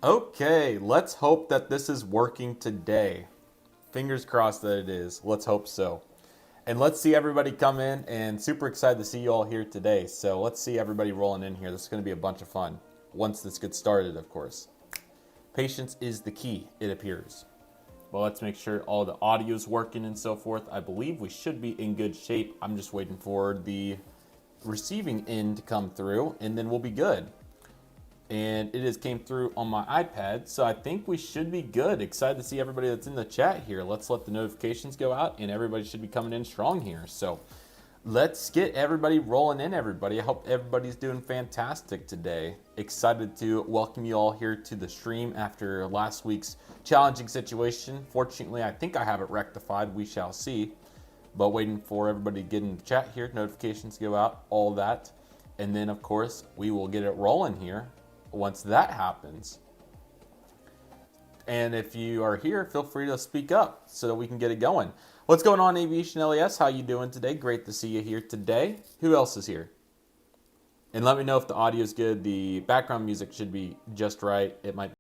Okay, let's hope that this is working today. Fingers crossed that it is. Let's hope so. And let's see everybody come in, and super excited to see you all here today. So let's see everybody rolling in here. This is going to be a bunch of fun. Once this gets started, of course. Patience is the key, it appears. Well, let's make sure all the audio is working and so forth. I believe we should be in good shape. I'm just waiting for the receiving end to come through, and then we'll be good. And it has came through on my iPad, so I think we should be good. Excited to see everybody that's in the chat here. Let's let the notifications go out, and everybody should be coming in strong here. So let's get everybody rolling in, everybody. I hope everybody's doing fantastic today. Excited to welcome you all here to the stream after last week's challenging situation. Fortunately, I think I have it rectified. We shall see. But waiting for everybody to get in the chat here, notifications go out, all that. And then, of course, we will get it rolling here once that happens. And if you are here, feel free to speak up so that we can get it going. What's going on, Aviation LES? How you doing today? Great to see you here today. Who else is here? And let me know if the audio is good. The background music should be just right. It might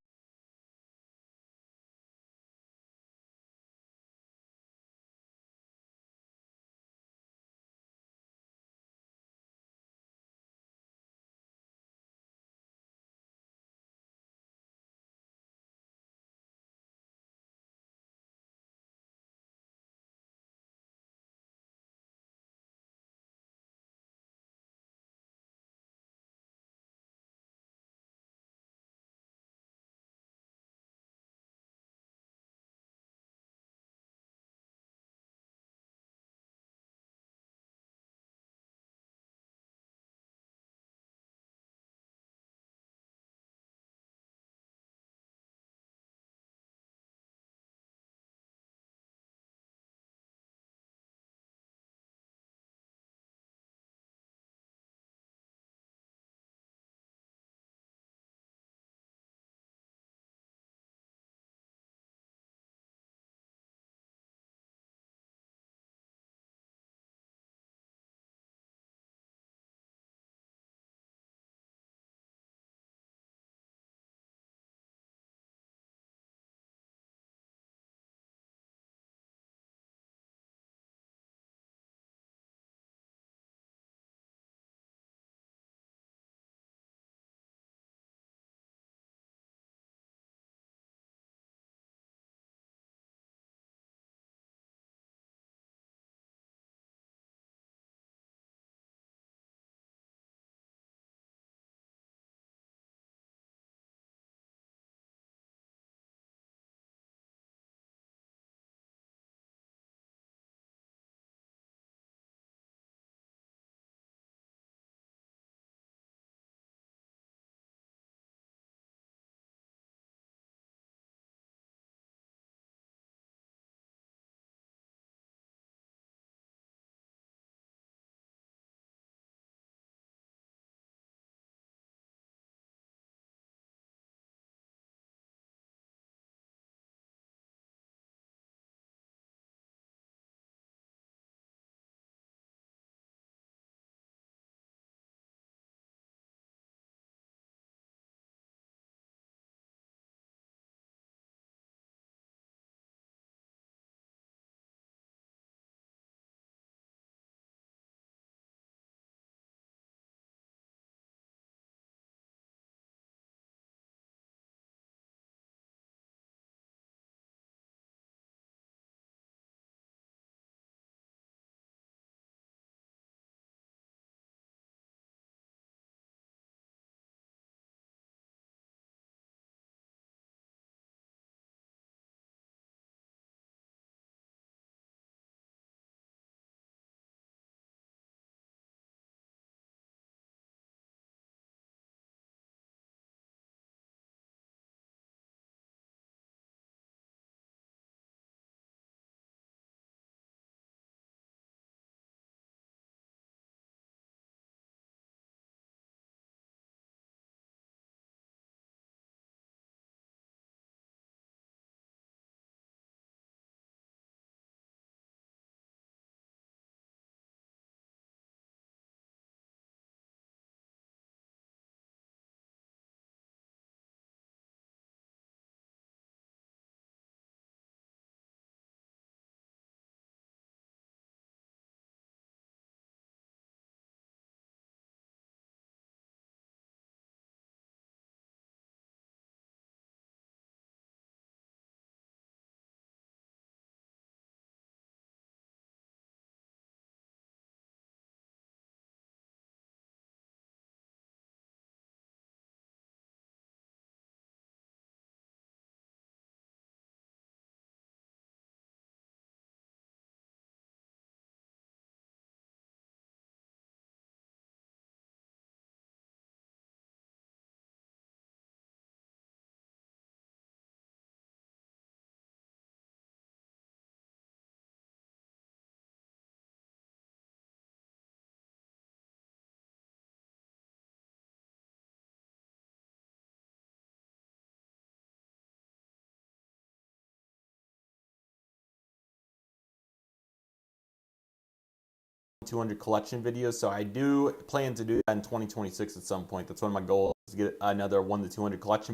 200 collection videos. So I do plan to do that in 2026 at some point. That's one of my goals, to get another 1 to 200 collection.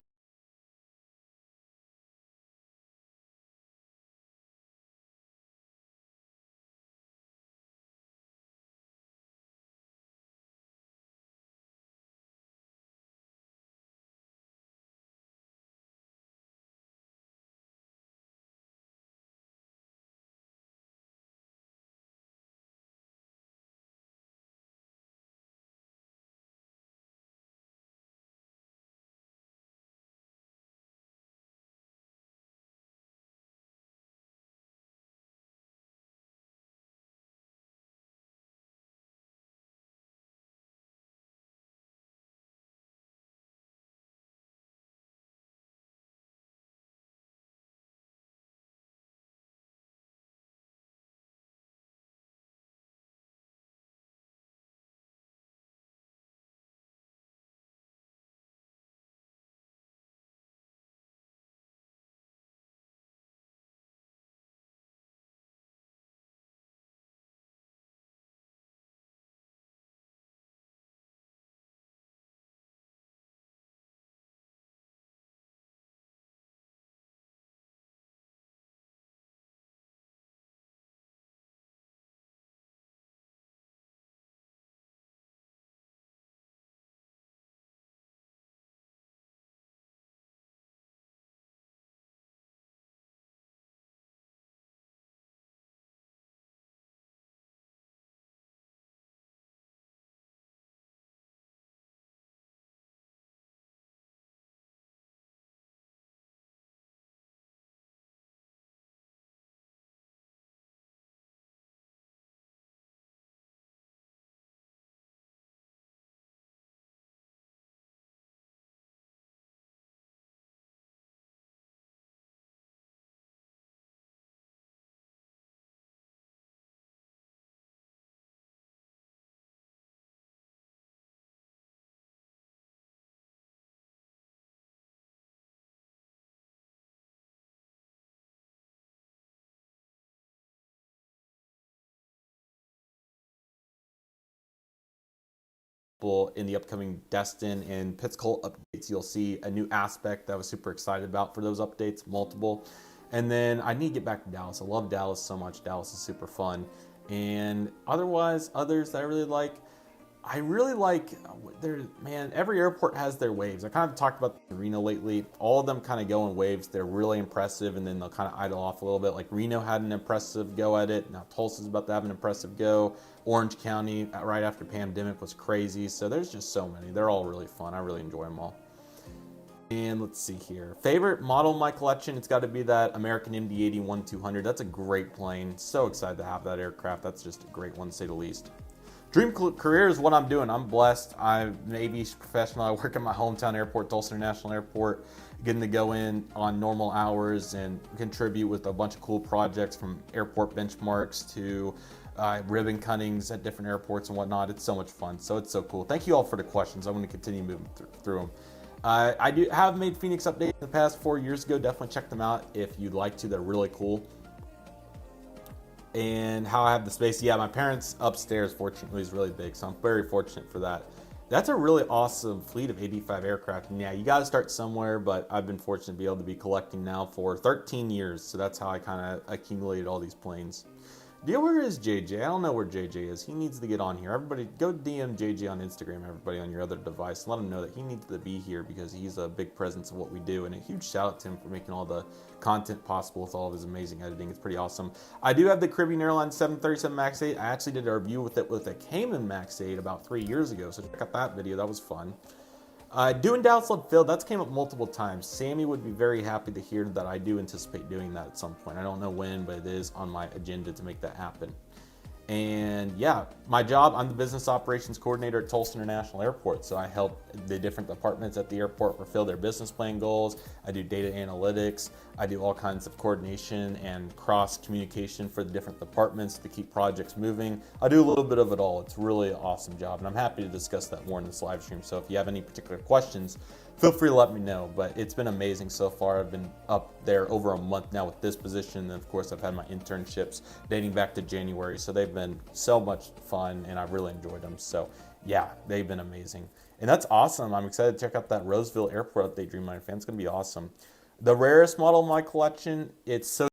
In the upcoming Destin and Pensacola updates, you'll see a new aspect that I was super excited about for those updates, multiple. And then I need to get back to Dallas. I love Dallas so much. Dallas is super fun. And otherwise, others that I really like, man, every airport has their waves. I kind of talked about Reno lately. All of them kind of go in waves. They're really impressive, and then they'll kind of idle off a little bit. Like Reno had an impressive go at it. Now Tulsa's about to have an impressive go. Orange County, right after pandemic, was crazy. So there's just so many. They're all really fun. I really enjoy them all. And let's see here. Favorite model in my collection, it's got to be that American MD-81-200. That's a great plane. So excited to have that aircraft. That's just a great one, to say the least. Dream career is what I'm doing. I'm blessed. I'm an aviation professional. I work at my hometown airport, Tulsa International Airport, getting to go in on normal hours and contribute with a bunch of cool projects, from airport benchmarks to ribbon cuttings at different airports and whatnot. It's so much fun. So it's so cool. Thank you all for the questions. I'm going to continue moving through them. I do have made Phoenix updates in the past 4 years ago. Definitely check them out if you'd like to. They're really cool. And how I have the space. Yeah, my parents upstairs, fortunately, is really big, so I'm very fortunate for that. That's a really awesome fleet of 85 aircraft. And yeah, you got to start somewhere, but I've been fortunate to be able to be collecting now for 13 years. So that's how I kind of accumulated all these planes. Where is JJ? I don't know where JJ is. He needs to get on here. Everybody, go DM JJ on Instagram, everybody on your other device. Let him know that he needs to be here, because he's a big presence of what we do. And a huge shout out to him for making all the content possible with all of his amazing editing. It's pretty awesome. I do have the Caribbean Airlines 737 MAX 8. I actually did a review with it with a Cayman MAX 8 about 3 years ago. So check out that video. That was fun. Doing Dallas Love Phil, that's came up multiple times. Sammy would be very happy to hear that I do anticipate doing that at some point. I don't know when, but it is on my agenda to make that happen. And yeah, my job, I'm the business operations coordinator at Tulsa International Airport. So I help the different departments at the airport fulfill their business plan goals. I do data analytics. I do all kinds of coordination and cross communication for the different departments to keep projects moving. I do a little bit of it all. It's really an awesome job, and I'm happy to discuss that more in this live stream. So if you have any particular questions, feel free to let me know. But it's been amazing so far. I've been up there over a month now with this position. And of course, I've had my internships dating back to January. So they've been so much fun and I've really enjoyed them. So yeah, they've been amazing. And that's awesome. I'm excited to check out that Roseville Airport update, Dreamliner fan. It's going to be awesome. The rarest model in my collection, it's so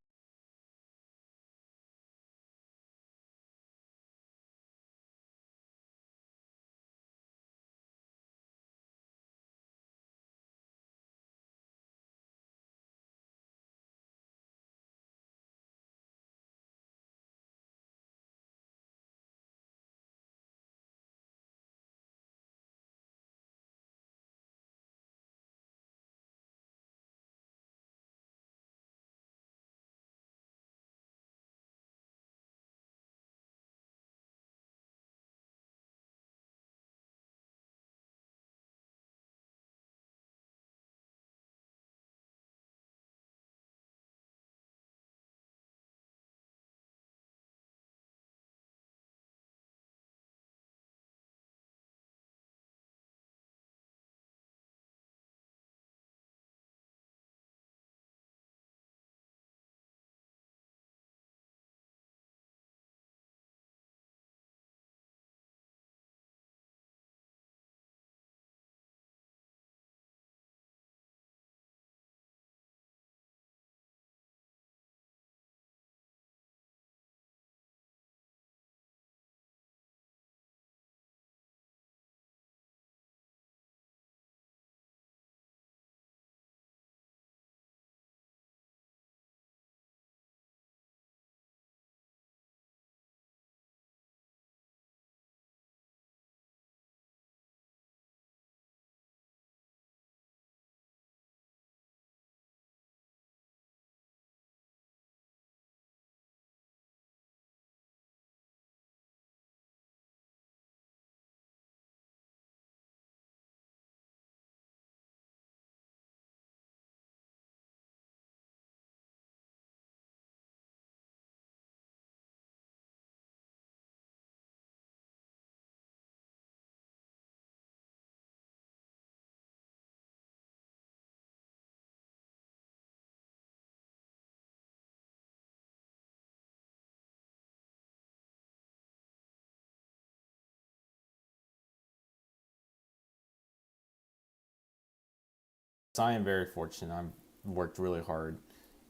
I am very fortunate. I've worked really hard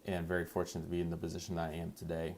and very fortunate to be in the position that I am today.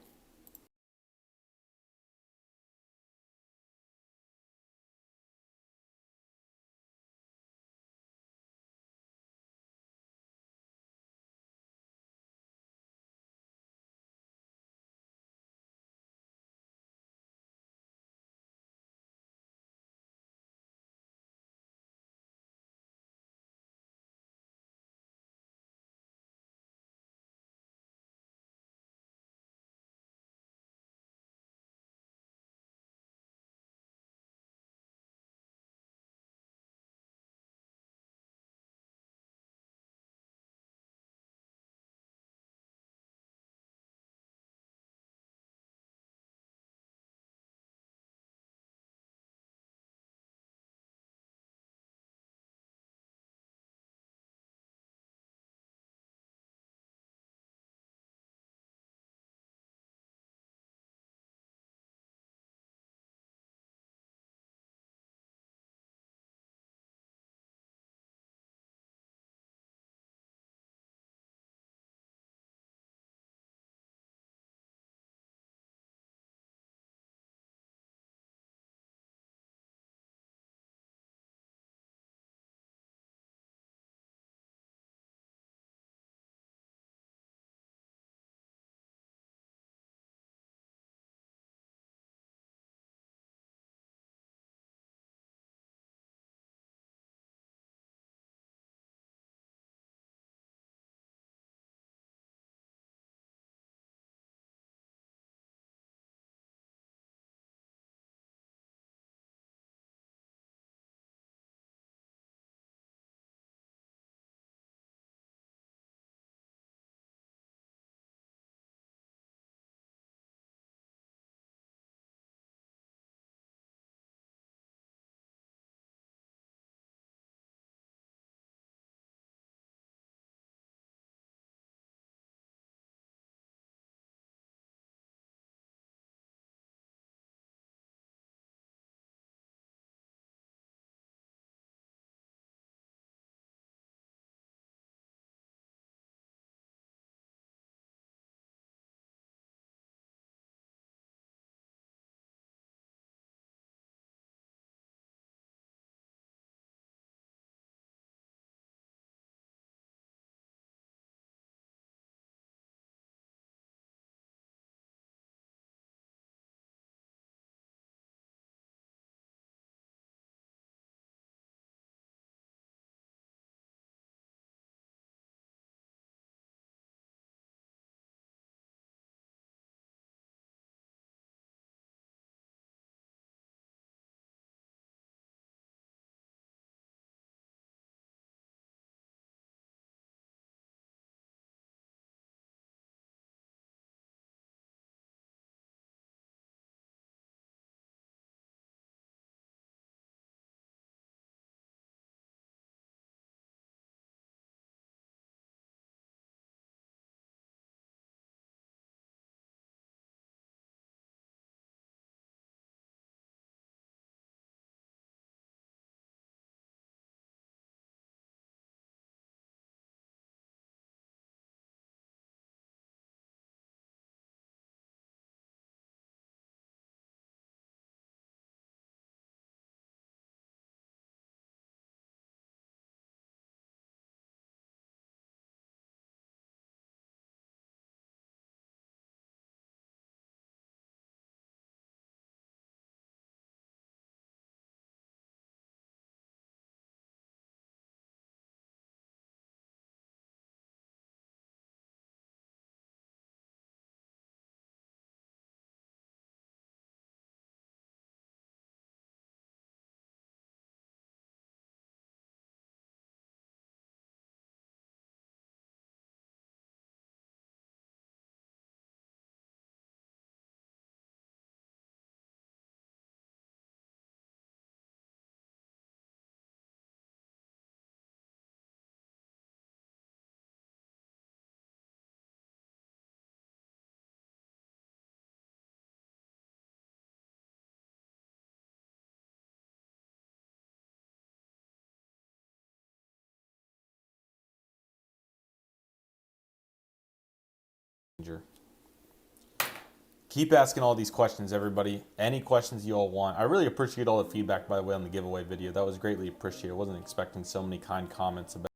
keep asking all these questions, everybody. Any questions you all want. I really appreciate all the feedback, by the way, on the giveaway video. That was greatly appreciated. I wasn't expecting so many kind comments about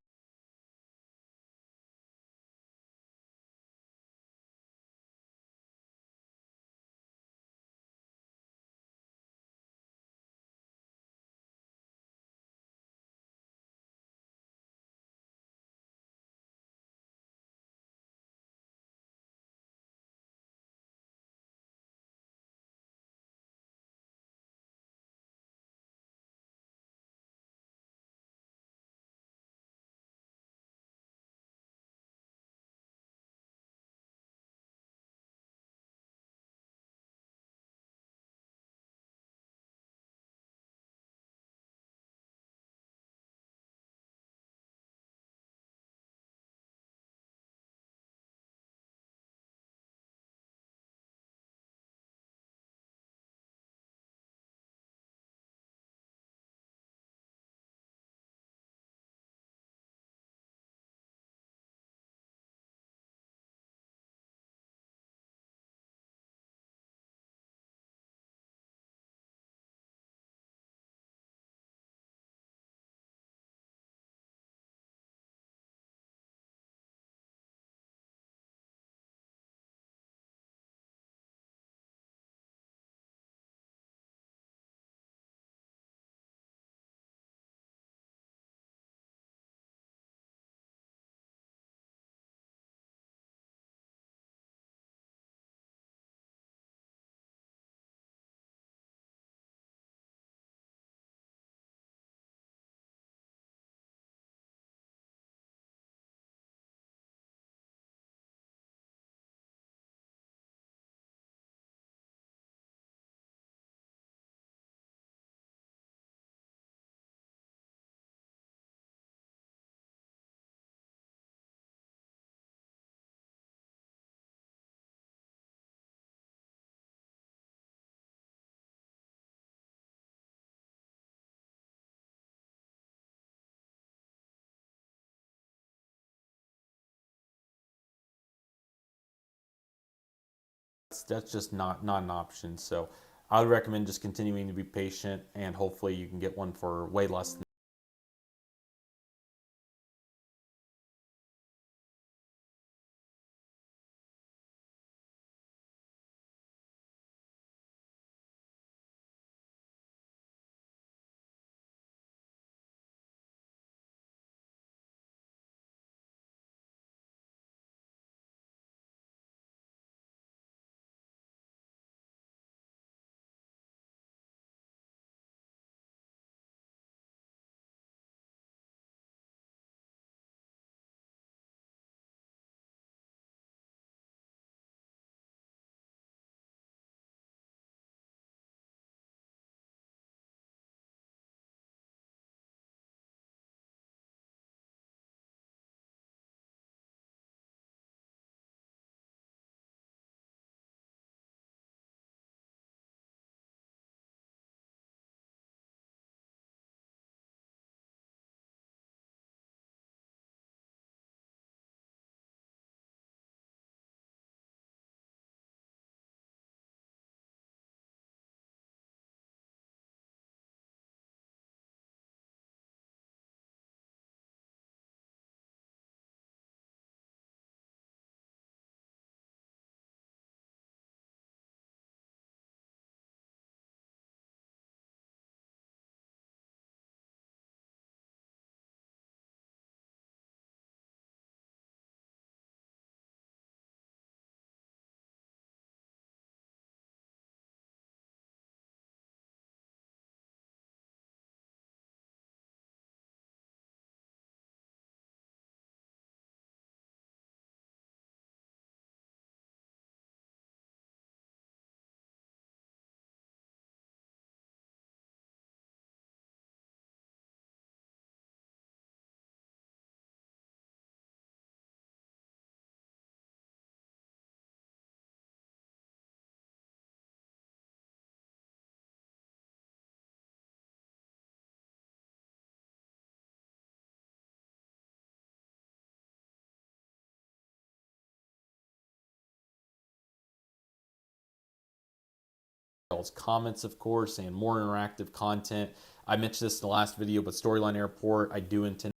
that's just not an option. So I would recommend just continuing to be patient, and hopefully you can get one for way less than details, comments, of course, and more interactive content. I mentioned this in the last video, but Storyline Airport, I do intend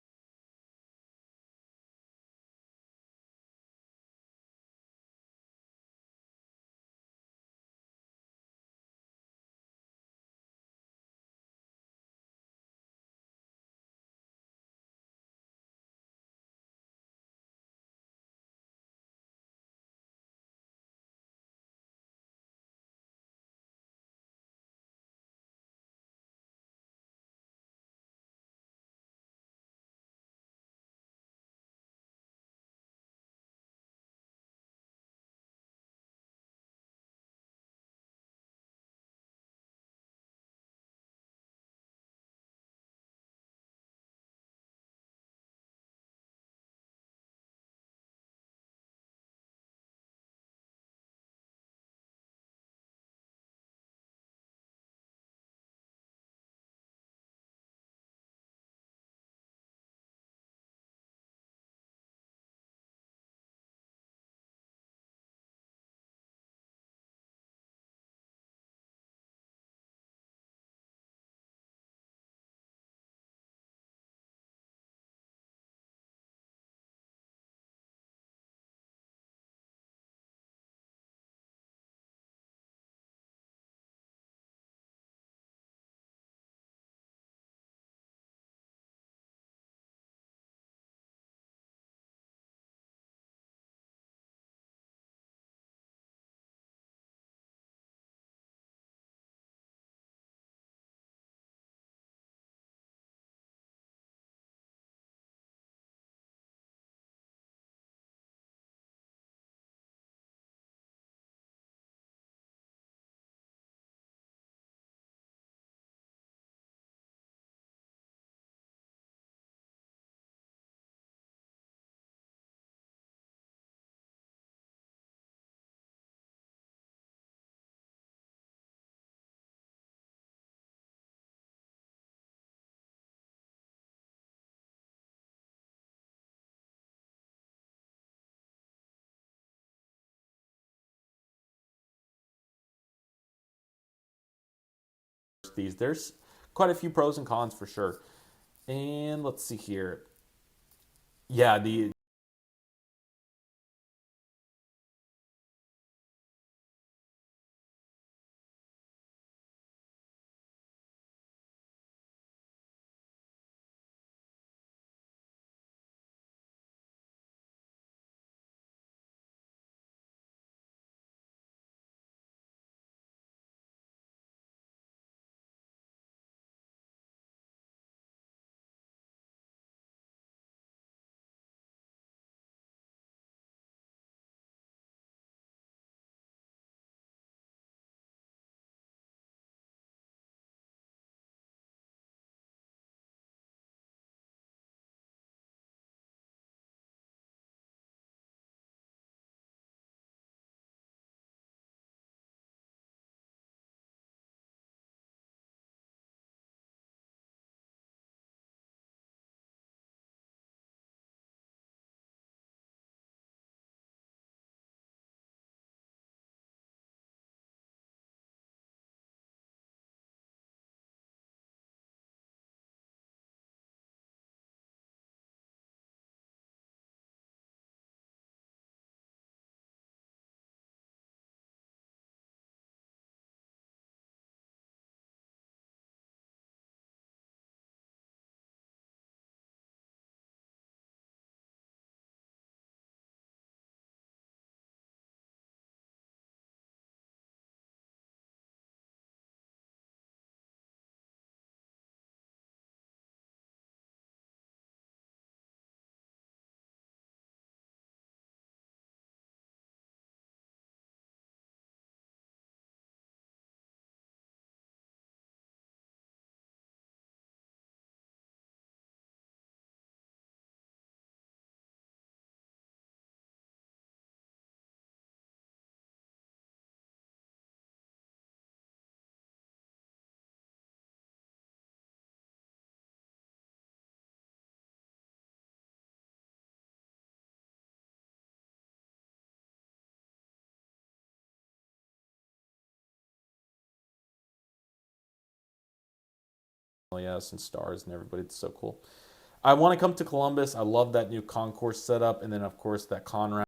these. There's quite a few pros and cons for sure. And let's see here. Yeah, the yes, and stars and everybody. It's so cool. I want to come to Columbus. I love that new concourse setup, and then of course that Conrad.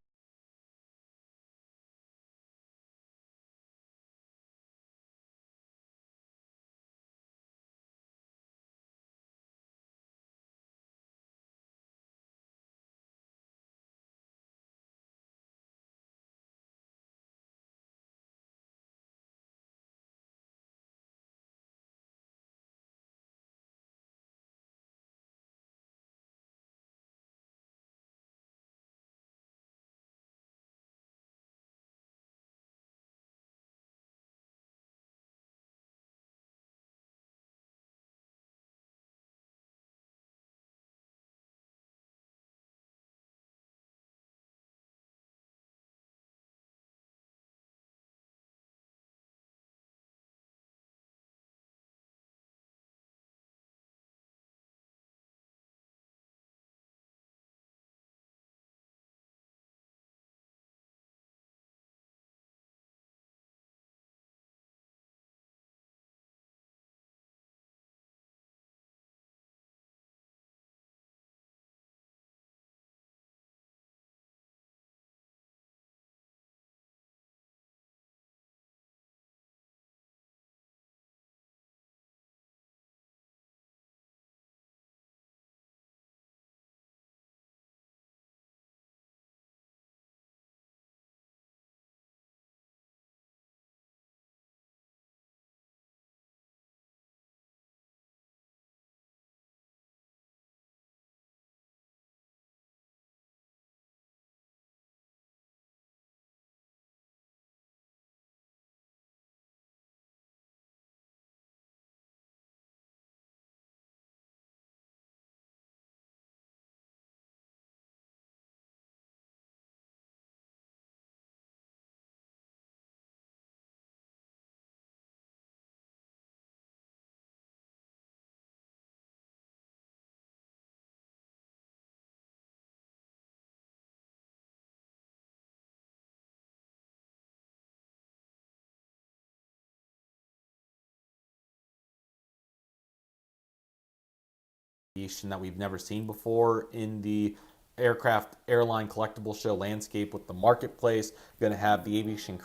That we've never seen before in the aircraft airline collectible show landscape with the marketplace. Going to have the aviation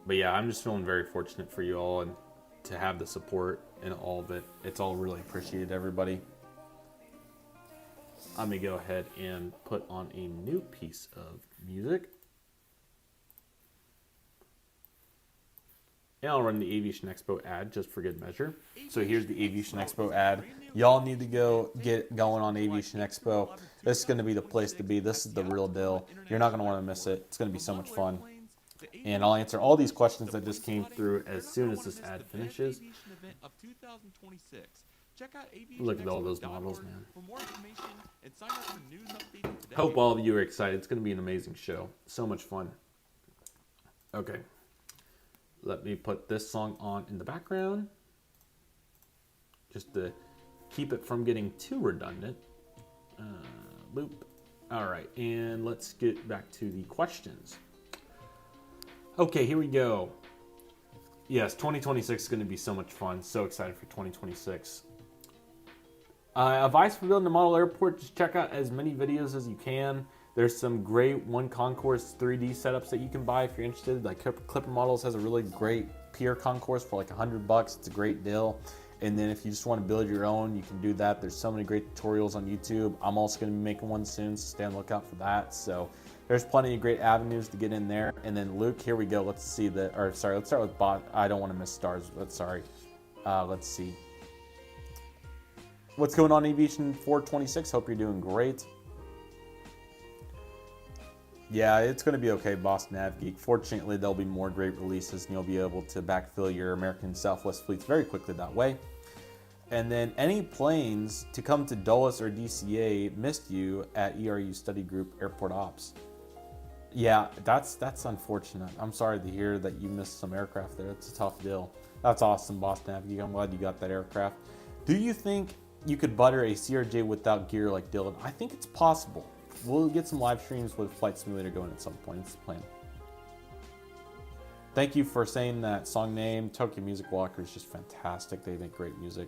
But yeah, I'm just feeling very fortunate for you all and to have the support and all of it. It's all really appreciated, everybody. I'm going to go ahead and put on a new piece of music. And I'll run the Aviation Expo ad just for good measure. So here's the Aviation Expo ad. Y'all need to go get going on Aviation Expo. This is going to be the place to be. This is the real deal. You're not going to want to miss it. It's going to be so much fun. And I'll answer all these questions that just came through as soon as this ad finishes. Look at all those models, man. Hope all of you are excited. It's going to be an amazing show. So much fun. Okay. Let me put this song on in the background, just to keep it from getting too redundant. Boop. All right, and let's get back to the questions. Okay, here we go. Yes, 2026 is going to be so much fun. So excited for 2026. Advice for building a model airport, just check out as many videos as you can. There's some great one concourse 3D setups that you can buy if you're interested. Like Clipper Models has a really great pier concourse for like $100. It's a great deal. And then if you just want to build your own, you can do that. There's so many great tutorials on YouTube. I'm also going to be making one soon, so stay on the lookout for that. So there's plenty of great avenues to get in there. And then Luke, here we go. Let's see the, or sorry, let's start with bot. I don't want to miss stars, but sorry. Let's see. What's going on, Aviation 426? Hope you're doing great. Yeah, it's going to be okay, Boss Nav Geek. Fortunately, there'll be more great releases, and you'll be able to backfill your American Southwest fleets very quickly that way. And then any planes to come to Dulles or DCA missed you at ERU Study Group Airport Ops. Yeah, that's unfortunate. I'm sorry to hear that you missed some aircraft there. It's a tough deal. That's awesome, Boss Nav Geek. I'm glad you got that aircraft. Do you think you could butter a CRJ without gear like Dylan? I think it's possible. We'll get some live streams with Flight Simulator going at some point. It's the plan. Thank you for saying that song name. Tokyo Music Walker is just fantastic. They make great music.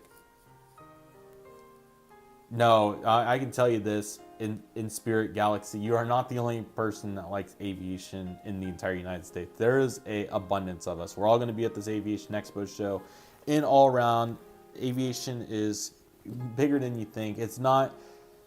No, I can tell you this. In Spirit Galaxy, you are not the only person that likes aviation in the entire United States. There is an abundance of us. We're all going to be at this Aviation Expo show. In all around, aviation is bigger than you think. It's not...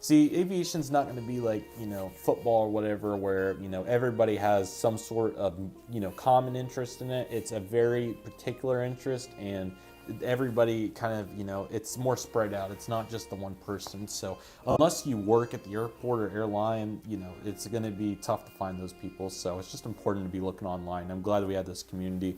See, aviation's not going to be like, you know, football or whatever where, you know, everybody has some sort of, you know, common interest in it. It's a very particular interest, and everybody kind of, you know, it's more spread out. It's not just the one person. So unless you work at the airport or airline, you know, it's going to be tough to find those people. So it's just important to be looking online. I'm glad we had this community.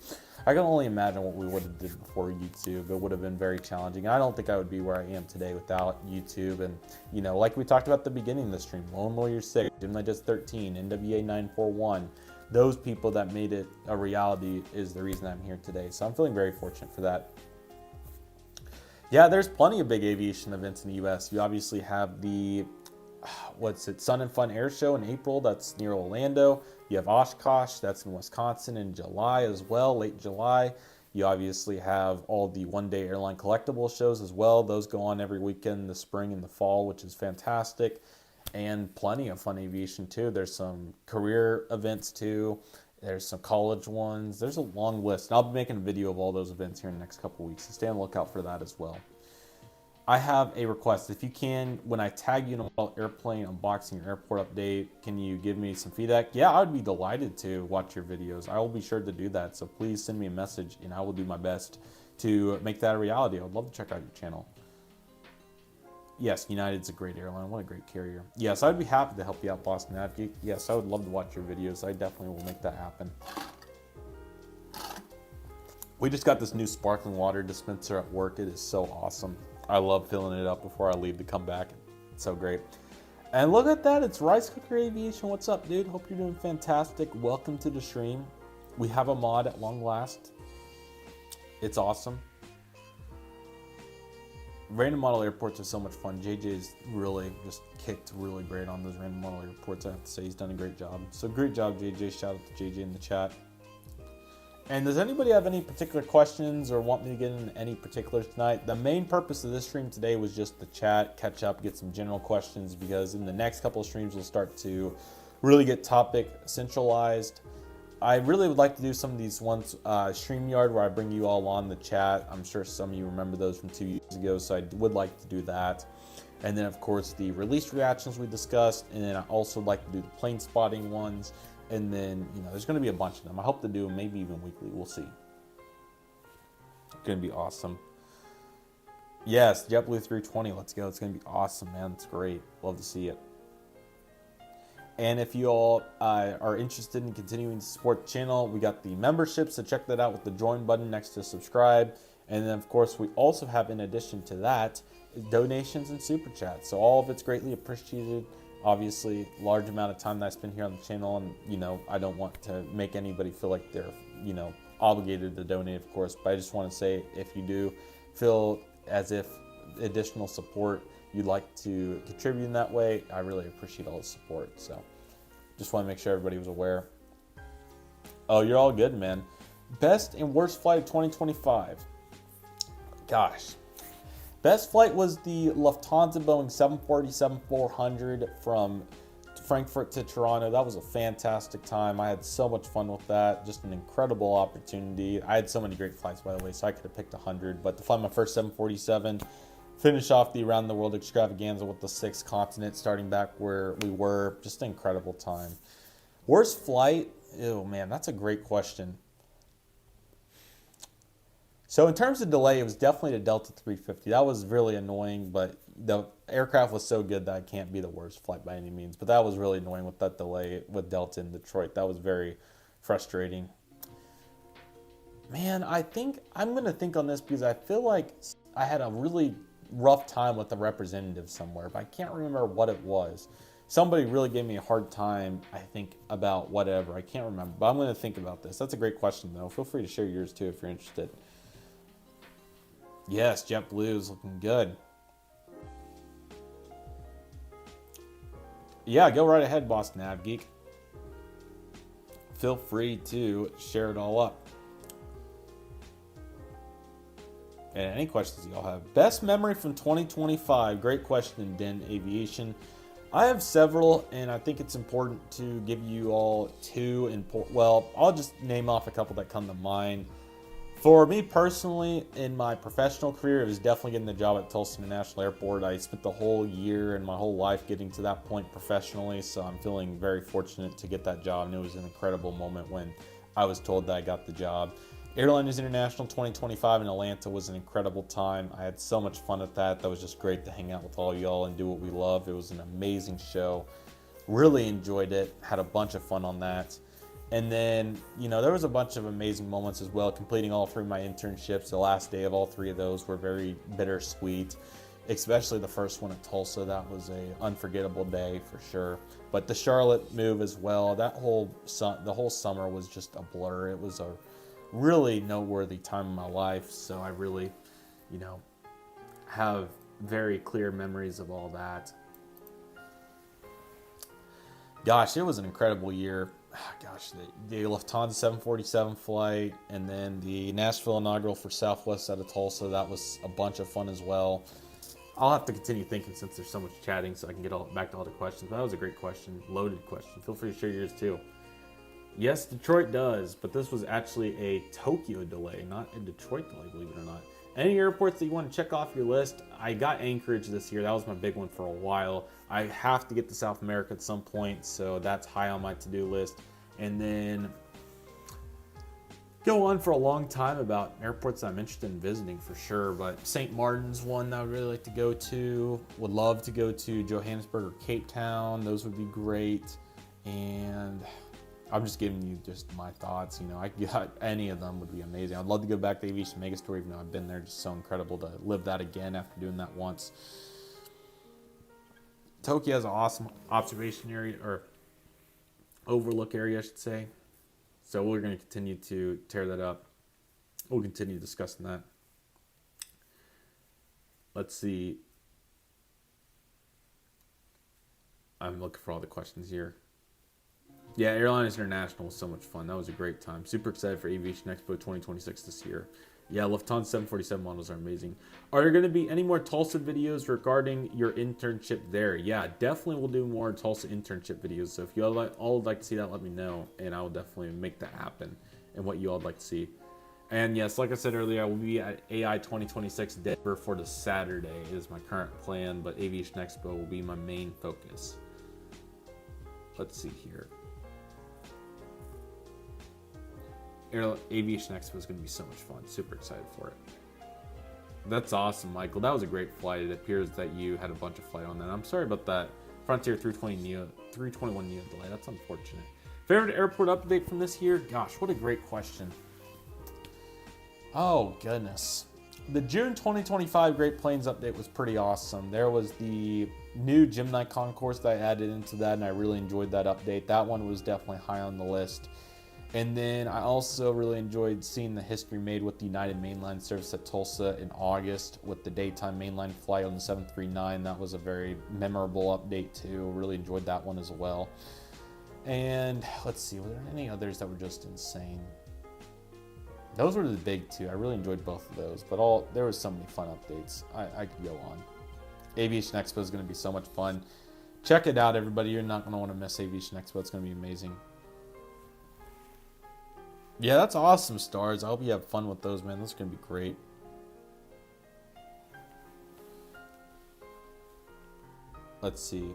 I can only imagine what we would have did before YouTube. It would have been very challenging. I don't think I would be where I am today without YouTube. And, you know, like we talked about at the beginning of the stream, Lone Warrior 6, GeminiJets 13, NWA 941, those people that made it a reality is the reason I'm here today. So I'm feeling very fortunate for that. Yeah, there's plenty of big aviation events in the U.S. You obviously have the, Sun and Fun Air Show in April. That's near Orlando. You have Oshkosh. That's in Wisconsin in July as well, late July. You obviously have all the one-day airline collectible shows as well. Those go on every weekend in the spring and the fall, which is fantastic. And plenty of fun aviation, too. There's some career events, too. There's some college ones. There's a long list. And I'll be making a video of all those events here in the next couple of weeks. So stay on the lookout for that as well. I have a request. If you can, when I tag you in an airplane unboxing or airport update, can you give me some feedback? Yeah, I would be delighted to watch your videos. I will be sure to do that. So please send me a message and I will do my best to make that a reality. I would love to check out your channel. Yes, United's a great airline. What a great carrier. Yes, I'd be happy to help you out, Boston Navgeek. Yes, I would love to watch your videos. I definitely will make that happen. We just got this new sparkling water dispenser at work. It is so awesome. I love filling it up before I leave to come back. It's so great. And look at that. It's Rice Cooker Aviation. What's up, dude? Hope you're doing fantastic. Welcome to the stream. We have a mod at long last. It's awesome. Random model airports are so much fun. JJ's really just kicked really great on those random model airports. I have to say he's done a great job. So great job, JJ. Shout out to JJ in the chat. And does anybody have any particular questions or want me to get into any particulars tonight? The main purpose of this stream today was just to chat, catch up, get some general questions, because in the next couple of streams we'll start to really get topic centralized. I really would like to do some of these ones, StreamYard, where I bring you all on the chat. I'm sure some of you remember those from 2 years ago, so I would like to do that. And then, of course, the release reactions we discussed, and then I also like to do the plane spotting ones. And then, there's going to be a bunch of them. I hope to do maybe even weekly. We'll see. It's going to be awesome. Yes, JetBlue 320. Let's go. It's going to be awesome, man. It's great. Love to see it. And if you all are interested in continuing to support the channel, we got the membership, so check that out with the join button next to subscribe. And then, of course, we also have, in addition to that, donations and super chats. So all of it's greatly appreciated. Obviously, large amount of time that I spend here on the channel, and I don't want to make anybody feel like they're obligated to donate, of course. But I just want to say, if you do feel as if additional support you'd like to contribute in that way, I really appreciate all the support. So just want to make sure everybody was aware. Oh, you're all good, man. Best and worst flight of 2025. Gosh. Best flight was the Lufthansa Boeing 747-400 from Frankfurt to Toronto. That was a fantastic time. I had so much fun with that. Just an incredible opportunity. I had so many great flights, by the way, so I could have picked 100. But to fly my first 747, finish off the Around the World extravaganza with the 6 continents, starting back where we were. Just an incredible time. Worst flight? Oh, man, that's a great question. So in terms of delay, it was definitely the Delta 350. That was really annoying, but the aircraft was so good that it can't be the worst flight by any means. But that was really annoying with that delay with Delta in Detroit. That was very frustrating. Man, I think I'm going to think on this because I feel like I had a really rough time with the representative somewhere, but I can't remember what it was. Somebody really gave me a hard time, I think, about whatever. I can't remember, but I'm going to think about this. That's a great question, though. Feel free to share yours, too, if you're interested. Yes, JetBlue is looking good. Yeah, go right ahead, Boss Nav Geek. Feel free to share it all up. And any questions y'all have. Best memory from 2025. Great question, Den Aviation. I have several, and I think it's important to give you all two. Well, I'll just name off a couple that come to mind. For me personally, in my professional career, it was definitely getting the job at Tulsa International Airport. I spent the whole year and my whole life getting to that point professionally, so I'm feeling very fortunate to get that job, and it was an incredible moment when I was told that I got the job. Airliners International 2025 in Atlanta was an incredible time. I had so much fun at that. That was just great to hang out with all y'all and do what we love. It was an amazing show. Really enjoyed it. Had a bunch of fun on that. And then, there was a bunch of amazing moments as well, completing all 3 of my internships. The last day of all 3 of those were very bittersweet, especially the first one at Tulsa. That was an unforgettable day for sure. But the Charlotte move as well, the whole summer was just a blur. It was a really noteworthy time in my life. So I really, have very clear memories of all that. Gosh, it was an incredible year. Gosh, the Lufthansa 747 flight, and then the Nashville inaugural for Southwest out of Tulsa. That was a bunch of fun as well. I'll have to continue thinking since there's so much chatting so I can get back to all the questions. But that was a great question, loaded question. Feel free to share yours too. Yes, Detroit does, but this was actually a Tokyo delay, not a Detroit delay, believe it or not. Any airports that you want to check off your list, I got Anchorage this year. That was my big one for a while. I have to get to South America at some point, so that's high on my to-do list. And then go on for a long time about airports that I'm interested in visiting for sure, but St. Martin's one that I would really like to go to. Would love to go to Johannesburg or Cape Town. Those would be great. And I'm just giving you just my thoughts. I got any of them would be amazing. I'd love to go back to Aviation Megastore, even though I've been there. Just so incredible to live that again after doing that once. Tokyo has an awesome observation area, or overlook area, I should say. So we're going to continue to tear that up. We'll continue discussing that. Let's see. I'm looking for all the questions here. Yeah, Airliners International was so much fun. That was a great time. Super excited for Aviation Expo 2026 this year. Yeah, Lufthansa 747 models are amazing. Are there going to be any more Tulsa videos regarding your internship there? Yeah, definitely we'll do more Tulsa internship videos. So if you all would like to see that, let me know, and I will definitely make that happen and what you all would like to see. And yes, like I said earlier, I will be at AI 2026 Denver for the Saturday is my current plan, but Aviation Expo will be my main focus. Let's see here. Aviation Expo is going to be so much fun. Super excited for it. That's awesome, Michael. That was a great flight. It appears that you had a bunch of flight on that. I'm sorry about that. Frontier 321 Neo delay. That's unfortunate. Favorite airport update from this year? Gosh, what a great question. Oh, goodness. The June 2025 Great Plains update was pretty awesome. There was the new Gemini concourse that I added into that, and I really enjoyed that update. That one was definitely high on the list. And then I also really enjoyed seeing the history made with the United Mainline service at Tulsa in August with the daytime mainline flight on the 739. That was a very memorable update too. Really enjoyed that one as well. And let's see, were there any others that were just insane? Those were the big two. I really enjoyed both of those, but there was so many fun updates. I could go on. Aviation Expo is going to be so much fun. Check it out, everybody. You're not going to want to miss Aviation Expo. It's going to be amazing. Yeah, that's awesome, Stars. I hope you have fun with those, man. That's going to be great. Let's see.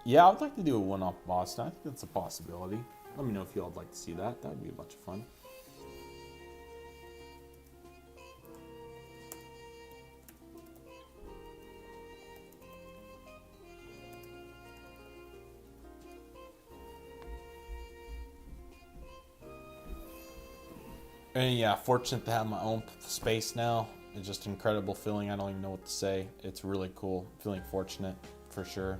Yeah, I would like to do a one-off Boston. I think that's a possibility. Let me know if you all would like to see that. That would be a bunch of fun. And yeah, fortunate to have my own space now. It's just an incredible feeling. I don't even know what to say. It's really cool. Feeling fortunate for sure.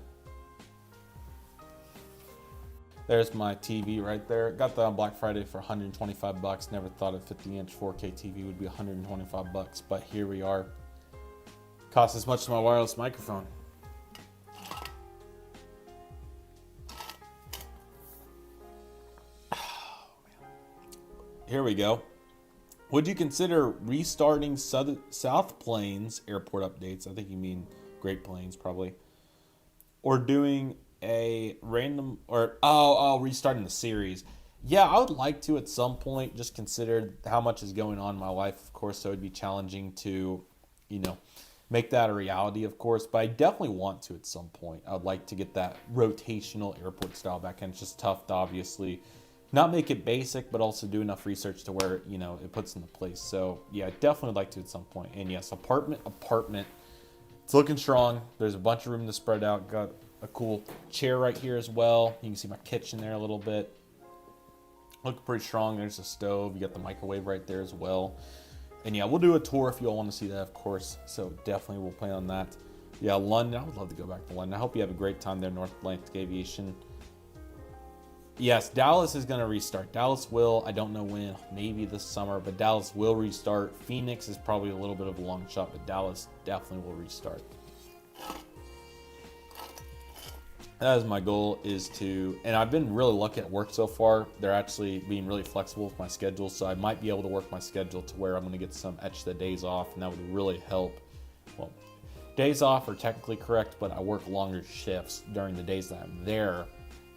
There's my TV right there. Got that on Black Friday for 125 bucks. Never thought a 50-inch 4K TV would be 125 bucks, but here we are. Costs as much as my wireless microphone. Here we go. Would you consider restarting South Plains airport updates? I think you mean Great Plains probably. Or doing a random, restarting the series. Yeah, I would like to at some point, just consider how much is going on in my life, of course, so it'd be challenging to, make that a reality, of course, but I definitely want to at some point. I would like to get that rotational airport style back, and it's just tough to obviously not make it basic, but also do enough research to where, it puts into place. So, yeah, I definitely would like to at some point. And yes, apartment. It's looking strong. There's a bunch of room to spread out. Got a cool chair right here as well. You can see my kitchen there a little bit. Looking pretty strong. There's a stove. You got the microwave right there as well. And yeah, we'll do a tour if you all want to see that, of course. So definitely we'll plan on that. Yeah, London. I would love to go back to London. I hope you have a great time there, North Atlantic Aviation. Yes, Dallas is going to restart. Dallas will. I don't know when. Maybe this summer, but Dallas will restart. Phoenix is probably a little bit of a long shot, but Dallas definitely will restart. That is my goal, and I've been really lucky at work so far. They're actually being really flexible with my schedule, so I might be able to work my schedule to where I'm going to get some extra days off, and that would really help. Well, days off are technically correct, but I work longer shifts during the days that I'm there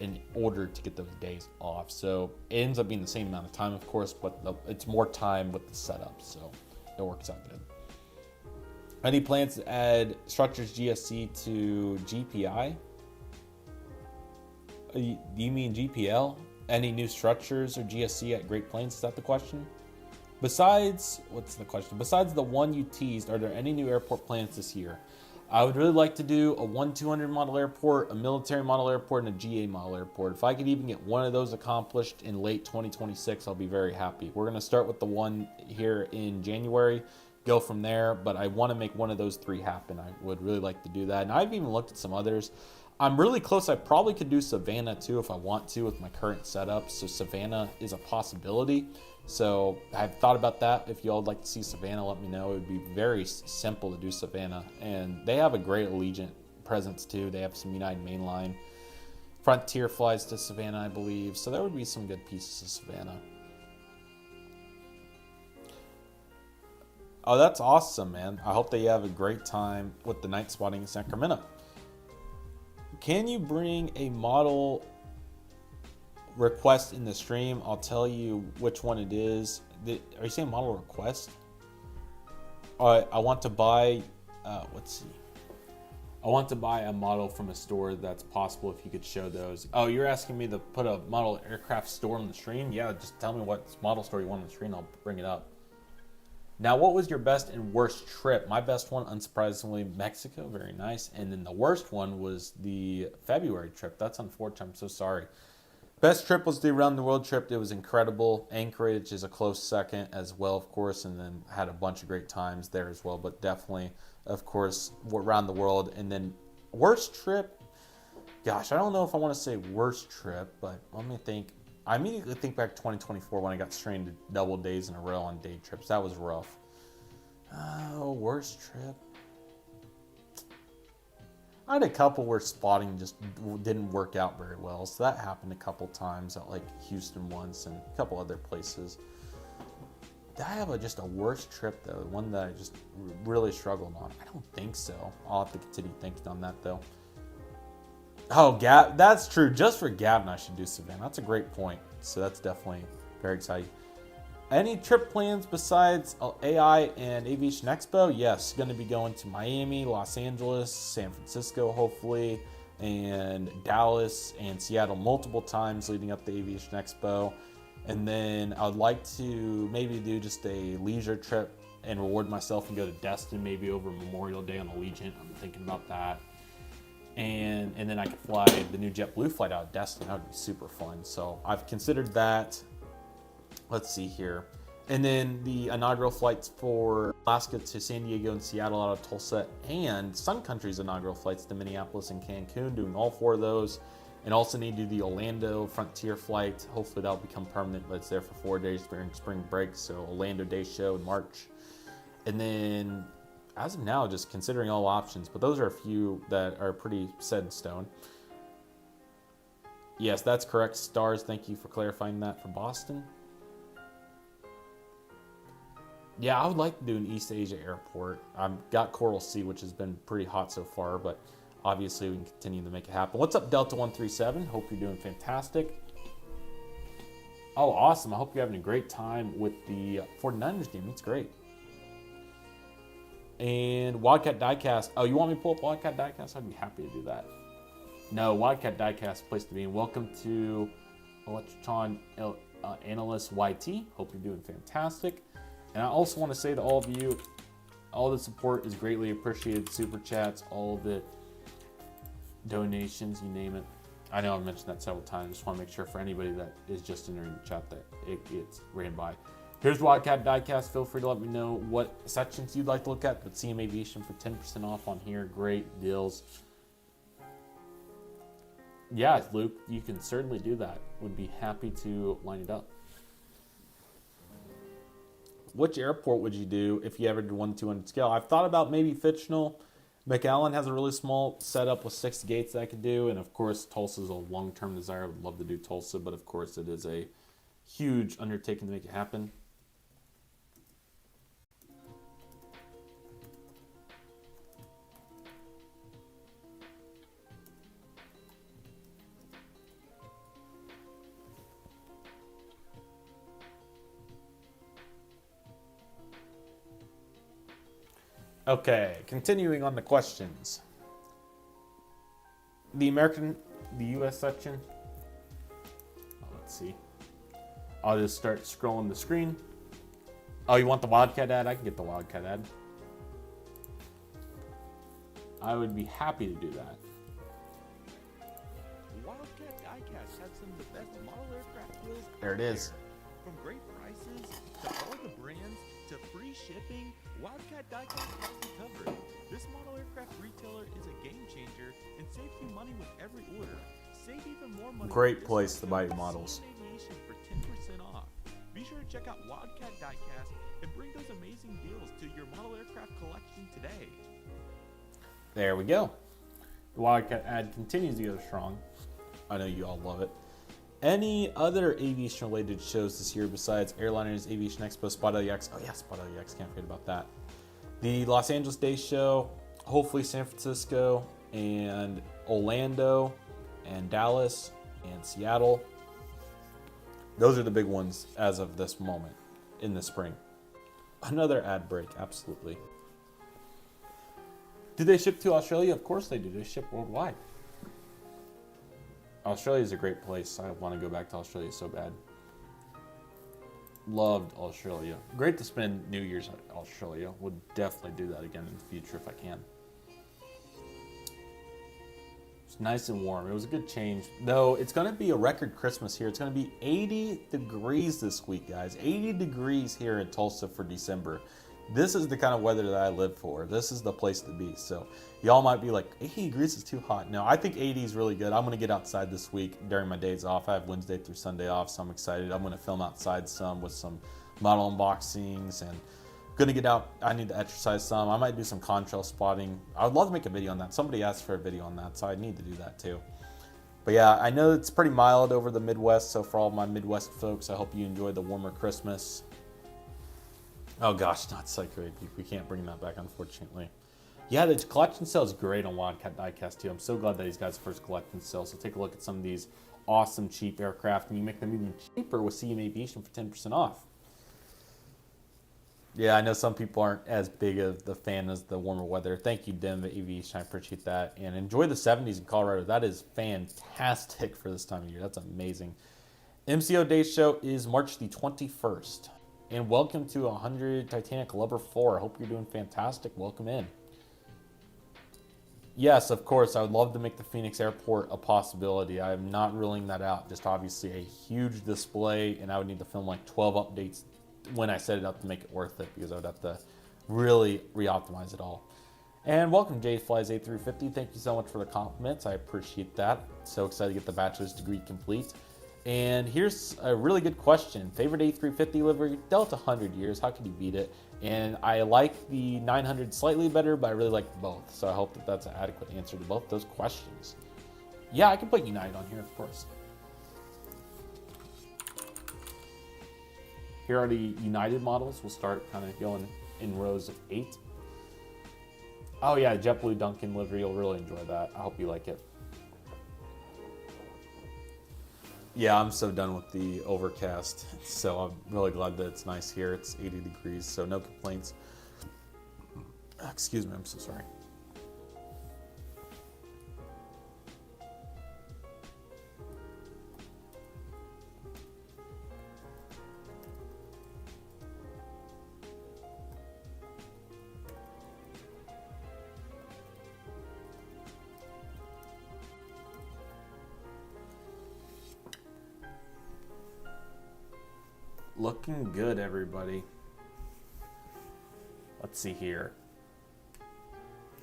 in order to get those days off. So it ends up being the same amount of time, of course, but it's more time with the setup, so it works out good. Any plans to add structures GSC to GPI? Do you mean GPL? Any new structures or GSC at Great Plains? Is that the question? What's the question? Besides the one you teased, are there any new airport plans this year? I would really like to do a 1-200 model airport, a military model airport, and a GA model airport. If I could even get one of those accomplished in late 2026, I'll be very happy. We're going to start with the one here in January, go from there, but I want to make one of those three happen. I would really like to do that. And I've even looked at some others. I'm really close. I probably could do Savannah too if I want to with my current setup. So Savannah is a possibility. So I've thought about that. If you all would like to see Savannah, let me know. It would be very simple to do Savannah. And they have a great Allegiant presence too. They have some United Mainline. Frontier flies to Savannah, I believe. So there would be some good pieces of Savannah. Oh, that's awesome, man. I hope that you have a great time with the night spotting in Sacramento. Can you bring a model request in the stream? I'll tell you which one it is. Are you saying model request? I want to buy, let's see. I want to buy a model from a store that's possible if you could show those. Oh, you're asking me to put a model aircraft store on the stream? Yeah, just tell me what model store you want on the screen. I'll bring it up. Now, what was your best and worst trip? My best one, unsurprisingly, Mexico. Very nice. And then the worst one was the February trip. That's unfortunate. I'm so sorry. Best trip was the around the world trip. It was incredible. Anchorage is a close second as well, of course, and then had a bunch of great times there as well. But definitely, of course, around the world. And then worst trip, gosh, I don't know if I want to say worst trip, but let me think. I immediately think back to 2024 when I got strained to double days in a row on day trips. That was rough. Worst trip. I had a couple where spotting just didn't work out very well. So that happened a couple times at like Houston once and a couple other places. Did I have just a worst trip though? One that I just really struggled on? I don't think so. I'll have to continue thinking on that though. Oh, that's true. Just for Gavin, I should do Savannah. That's a great point. So that's definitely very exciting. Any trip plans besides AI and Aviation Expo? Yes, going to be going to Miami, Los Angeles, San Francisco, hopefully, and Dallas and Seattle multiple times leading up to Aviation Expo. And then I would like to maybe do just a leisure trip and reward myself and go to Destin maybe over Memorial Day on Allegiant. I'm thinking about that. And then I could fly the new JetBlue flight out of Destin. That would be super fun. So I've considered that. Let's see here. And then the inaugural flights for Alaska to San Diego and Seattle out of Tulsa, and Sun Country's inaugural flights to Minneapolis and Cancun, doing all 4 of those. And also need to do the Orlando Frontier flight. Hopefully that'll become permanent, but it's there for 4 days during spring break. So Orlando Day Show in March. And then as of now, just considering all options, but those are a few that are pretty set in stone. Yes, that's correct. Stars, thank you for clarifying that for Boston. Yeah, I would like to do an East Asia airport. I've got Coral Sea, which has been pretty hot so far, but obviously we can continue to make it happen. What's up, Delta 137? Hope you're doing fantastic. Oh, awesome. I hope you're having a great time with the 49ers game. It's great. And Wildcat Diecast. Oh, you want me to pull up Wildcat Diecast? I'd be happy to do that. No, Wildcat Diecast, place to be. And welcome to Electron Analyst YT. Hope you're doing fantastic. And I also want to say to all of you, all the support is greatly appreciated. Super chats, all the donations, you name it. I know I've mentioned that several times. Just want to make sure for anybody that is just entering the chat that it gets ran by. Here's Wildcat Diecast. Feel free to let me know what sections you'd like to look at. But CM Aviation for 10% off on here. Great deals. Yeah, Luke, you can certainly do that. Would be happy to line it up. Which airport would you do if you ever did 1-200 scale? I've thought about maybe fictional. McAllen has a really small setup with 6 gates that I could do. And of course, Tulsa is a long-term desire. I would love to do Tulsa, but of course it is a huge undertaking to make it happen. Okay, continuing on the questions. The U.S. section. Let's see. I'll just start scrolling the screen. Oh, you want the Wildcat ad? I can get the Wildcat ad. I would be happy to do that. Wildcat Diecast has some of the best model aircraft deals. There it is. From great prices to all the brands to free shipping, Wildcat Diecast has you covered. This model aircraft retailer is a game changer and saves you money with every order. Save even more money. Great place to buy models. Aviation for 10% off. Be sure to check out Wildcat Diecast and bring those amazing deals to your model aircraft collection today. There we go. The Wildcat ad continues to go strong. I know you all love it. Any other aviation-related shows this year besides Airliners, Aviation Expo, Spot LUX? Oh yeah, Spot LUX, can't forget about that. The Los Angeles Day Show, hopefully San Francisco, and Orlando, and Dallas, and Seattle. Those are the big ones as of this moment in the spring. Another ad break, absolutely. Do they ship to Australia? Of course they do. They ship worldwide. Australia is a great place. I want to go back to Australia so bad. Loved Australia. Great to spend New Year's at Australia. Would definitely do that again in the future if I can. It's nice and warm. It was a good change. Though it's going to be a record Christmas here. It's going to be 80 degrees this week, guys. 80 degrees here in Tulsa for December. This is the kind of weather that I live for. This is the place to be. So y'all might be like, 80 degrees is too hot. No, I think 80 is really good. I'm going to get outside this week during my days off. I have Wednesday through Sunday off, so I'm excited. I'm going to film outside some with some model unboxings and going to get out. I need to exercise some. I might do some contrail spotting. I would love to make a video on that. Somebody asked for a video on that, so I need to do that too. But yeah, I know it's pretty mild over the Midwest, so for all my Midwest folks, I hope you enjoy the warmer Christmas. Oh gosh, not Psycho AP. We can't bring that back, unfortunately. Yeah, the collection sale is great on Wildcat Diecast too. I'm so glad that he's got his first collection sale. So take a look at some of these awesome cheap aircraft, and you make them even cheaper with CM Aviation for 10% off. Yeah, I know some people aren't as big of the fan as the warmer weather. Thank you, Dim Aviation. I appreciate that. And enjoy the 70s in Colorado. That is fantastic for this time of year. That's amazing. MCO Day Show is March the 21st. And welcome to 100 Titanic Lover 4. I hope you're doing fantastic. Welcome in. Yes, of course, I would love to make the Phoenix Airport a possibility. I am not ruling that out. Just obviously a huge display, and I would need to film like 12 updates when I set it up to make it worth it, because I would have to really re-optimize it all. And welcome, Jay Flies A350. Thank you so much for the compliments. I appreciate that. So excited to get the bachelor's degree complete. And here's a really good question. Favorite A350 livery? Delta 100 years. How could you beat it? And I like the 900 slightly better, but I really like both. So I hope that that's an adequate answer to both those questions. Yeah, I can put United on here, of course. Here are the United models. We'll start kind of going in rows of 8. Oh yeah, JetBlue Duncan livery. You'll really enjoy that. I hope you like it. Yeah, I'm so done with the overcast. So I'm really glad that it's nice here. It's 80 degrees, so no complaints. Excuse me, I'm so sorry. Looking good, everybody. Let's see here.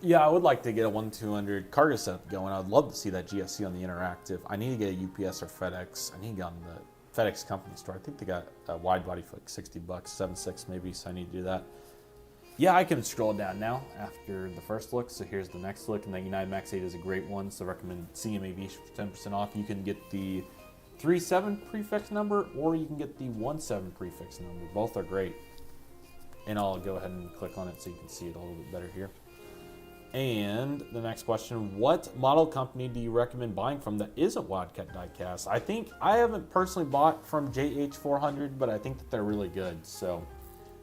Yeah, I would like to get a 1-200 cargo setup going. I'd love to see that GSC on the Interactive. I need to get a UPS or FedEx. I need to get on the FedEx company store. I think they got a wide body for like $60, 7.6 maybe, so I need to do that. Yeah, I can scroll down now after the first look. So here's the next look, and the United Max 8 is a great one. So I recommend CM Aviation for 10% off. You can get the 3.7 prefix number, or you can get the 1.7 prefix number. Both are great. And I'll go ahead and click on it so you can see it a little bit better here. And the next question, what model company do you recommend buying from that isn't Wildcat Diecast? I think I haven't personally bought from JH400, but I think that they're really good. So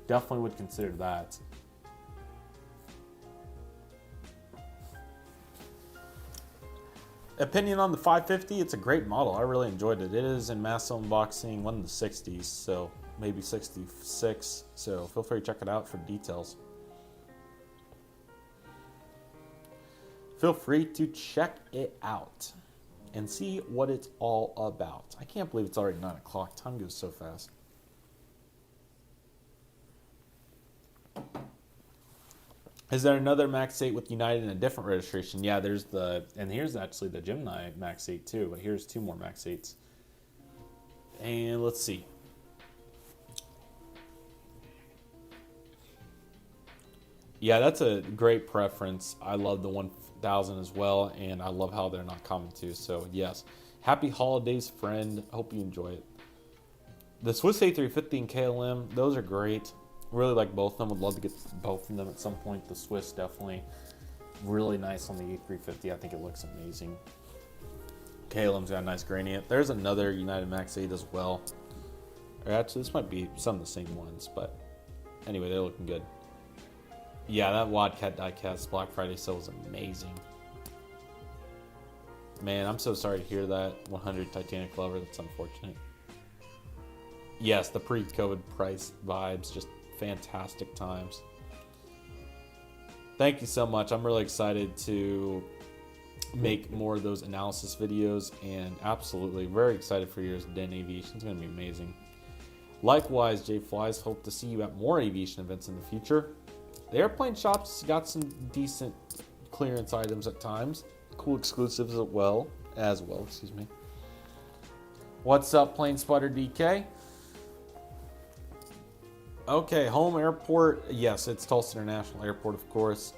definitely would consider that. Opinion on the 550, it's a great model. I really enjoyed it. It is in mass unboxing, one of the 60s, so maybe 66. So feel free to check it out for details. Feel free to check it out and see what it's all about. I can't believe it's already 9 o'clock. Time goes so fast. Is there another Max 8 with United and a different registration? Yeah, there's and here's actually the Gemini Max 8 too, but here's 2 more Max 8s. And let's see. Yeah, that's a great preference. I love the 1000 as well, and I love how they're not common too, so yes. Happy holidays, friend. Hope you enjoy it. The Swiss A350 and KLM, those are great. Really like both of them. Would love to get both of them at some point. The Swiss definitely really nice on the A350. I think it looks amazing. KLM's got a nice gradient. There's another United Max 8 as well. Or actually, this might be some of the same ones, but anyway, they're looking good. Yeah, that Wildcat diecast Black Friday sale was amazing. Man, I'm so sorry to hear that. 100 Titanic Lover, that's unfortunate. Yes, the pre-COVID price vibes, just fantastic times. Thank you so much. I'm really excited to make more of those analysis videos, and absolutely very excited for yours in Aviation. It's going to be amazing. Likewise, Jay Flies, hope to see you at more aviation events in the future. The airplane shop's got some decent clearance items at times. Cool exclusives as well, excuse me. What's up, Plane Spotter DK? Okay, home airport. Yes, it's Tulsa International Airport, of course.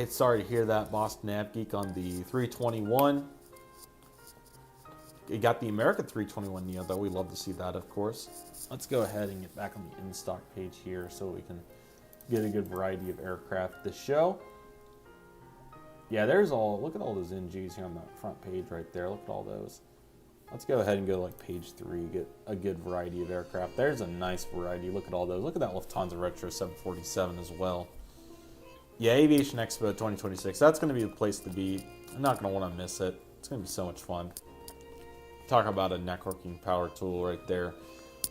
Sorry to hear that, Boston Nav Geek, on the 321. You got the American 321 Neo, though. We love to see that, of course. Let's go ahead and get back on the in-stock page here so we can get a good variety of aircraft to show. Yeah, look at all those NGs here on the front page right there. Look at all those. Let's go ahead and go to like page 3, get a good variety of aircraft. There's a nice variety. Look at all those. Look at that Lufthansa Retro 747 as well. Yeah, Aviation Expo 2026. That's going to be the place to be. I'm not going to want to miss it. It's going to be so much fun. Talk about a networking power tool right there.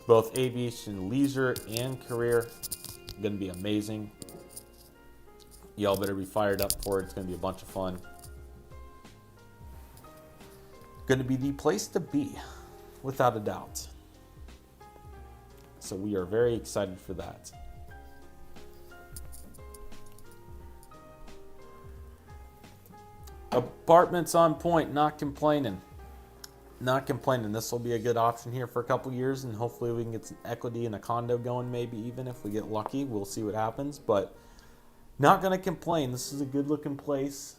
Both aviation, leisure, and career. Going to be amazing. Y'all better be fired up for it. It's going to be a bunch of fun. Going to be the place to be, without a doubt. So we are very excited for that. Apartments on point, not complaining. Not complaining. This will be a good option here for a couple years, and hopefully we can get some equity in a condo going, maybe even if we get lucky. We'll see what happens, but not going to complain. This is a good looking place.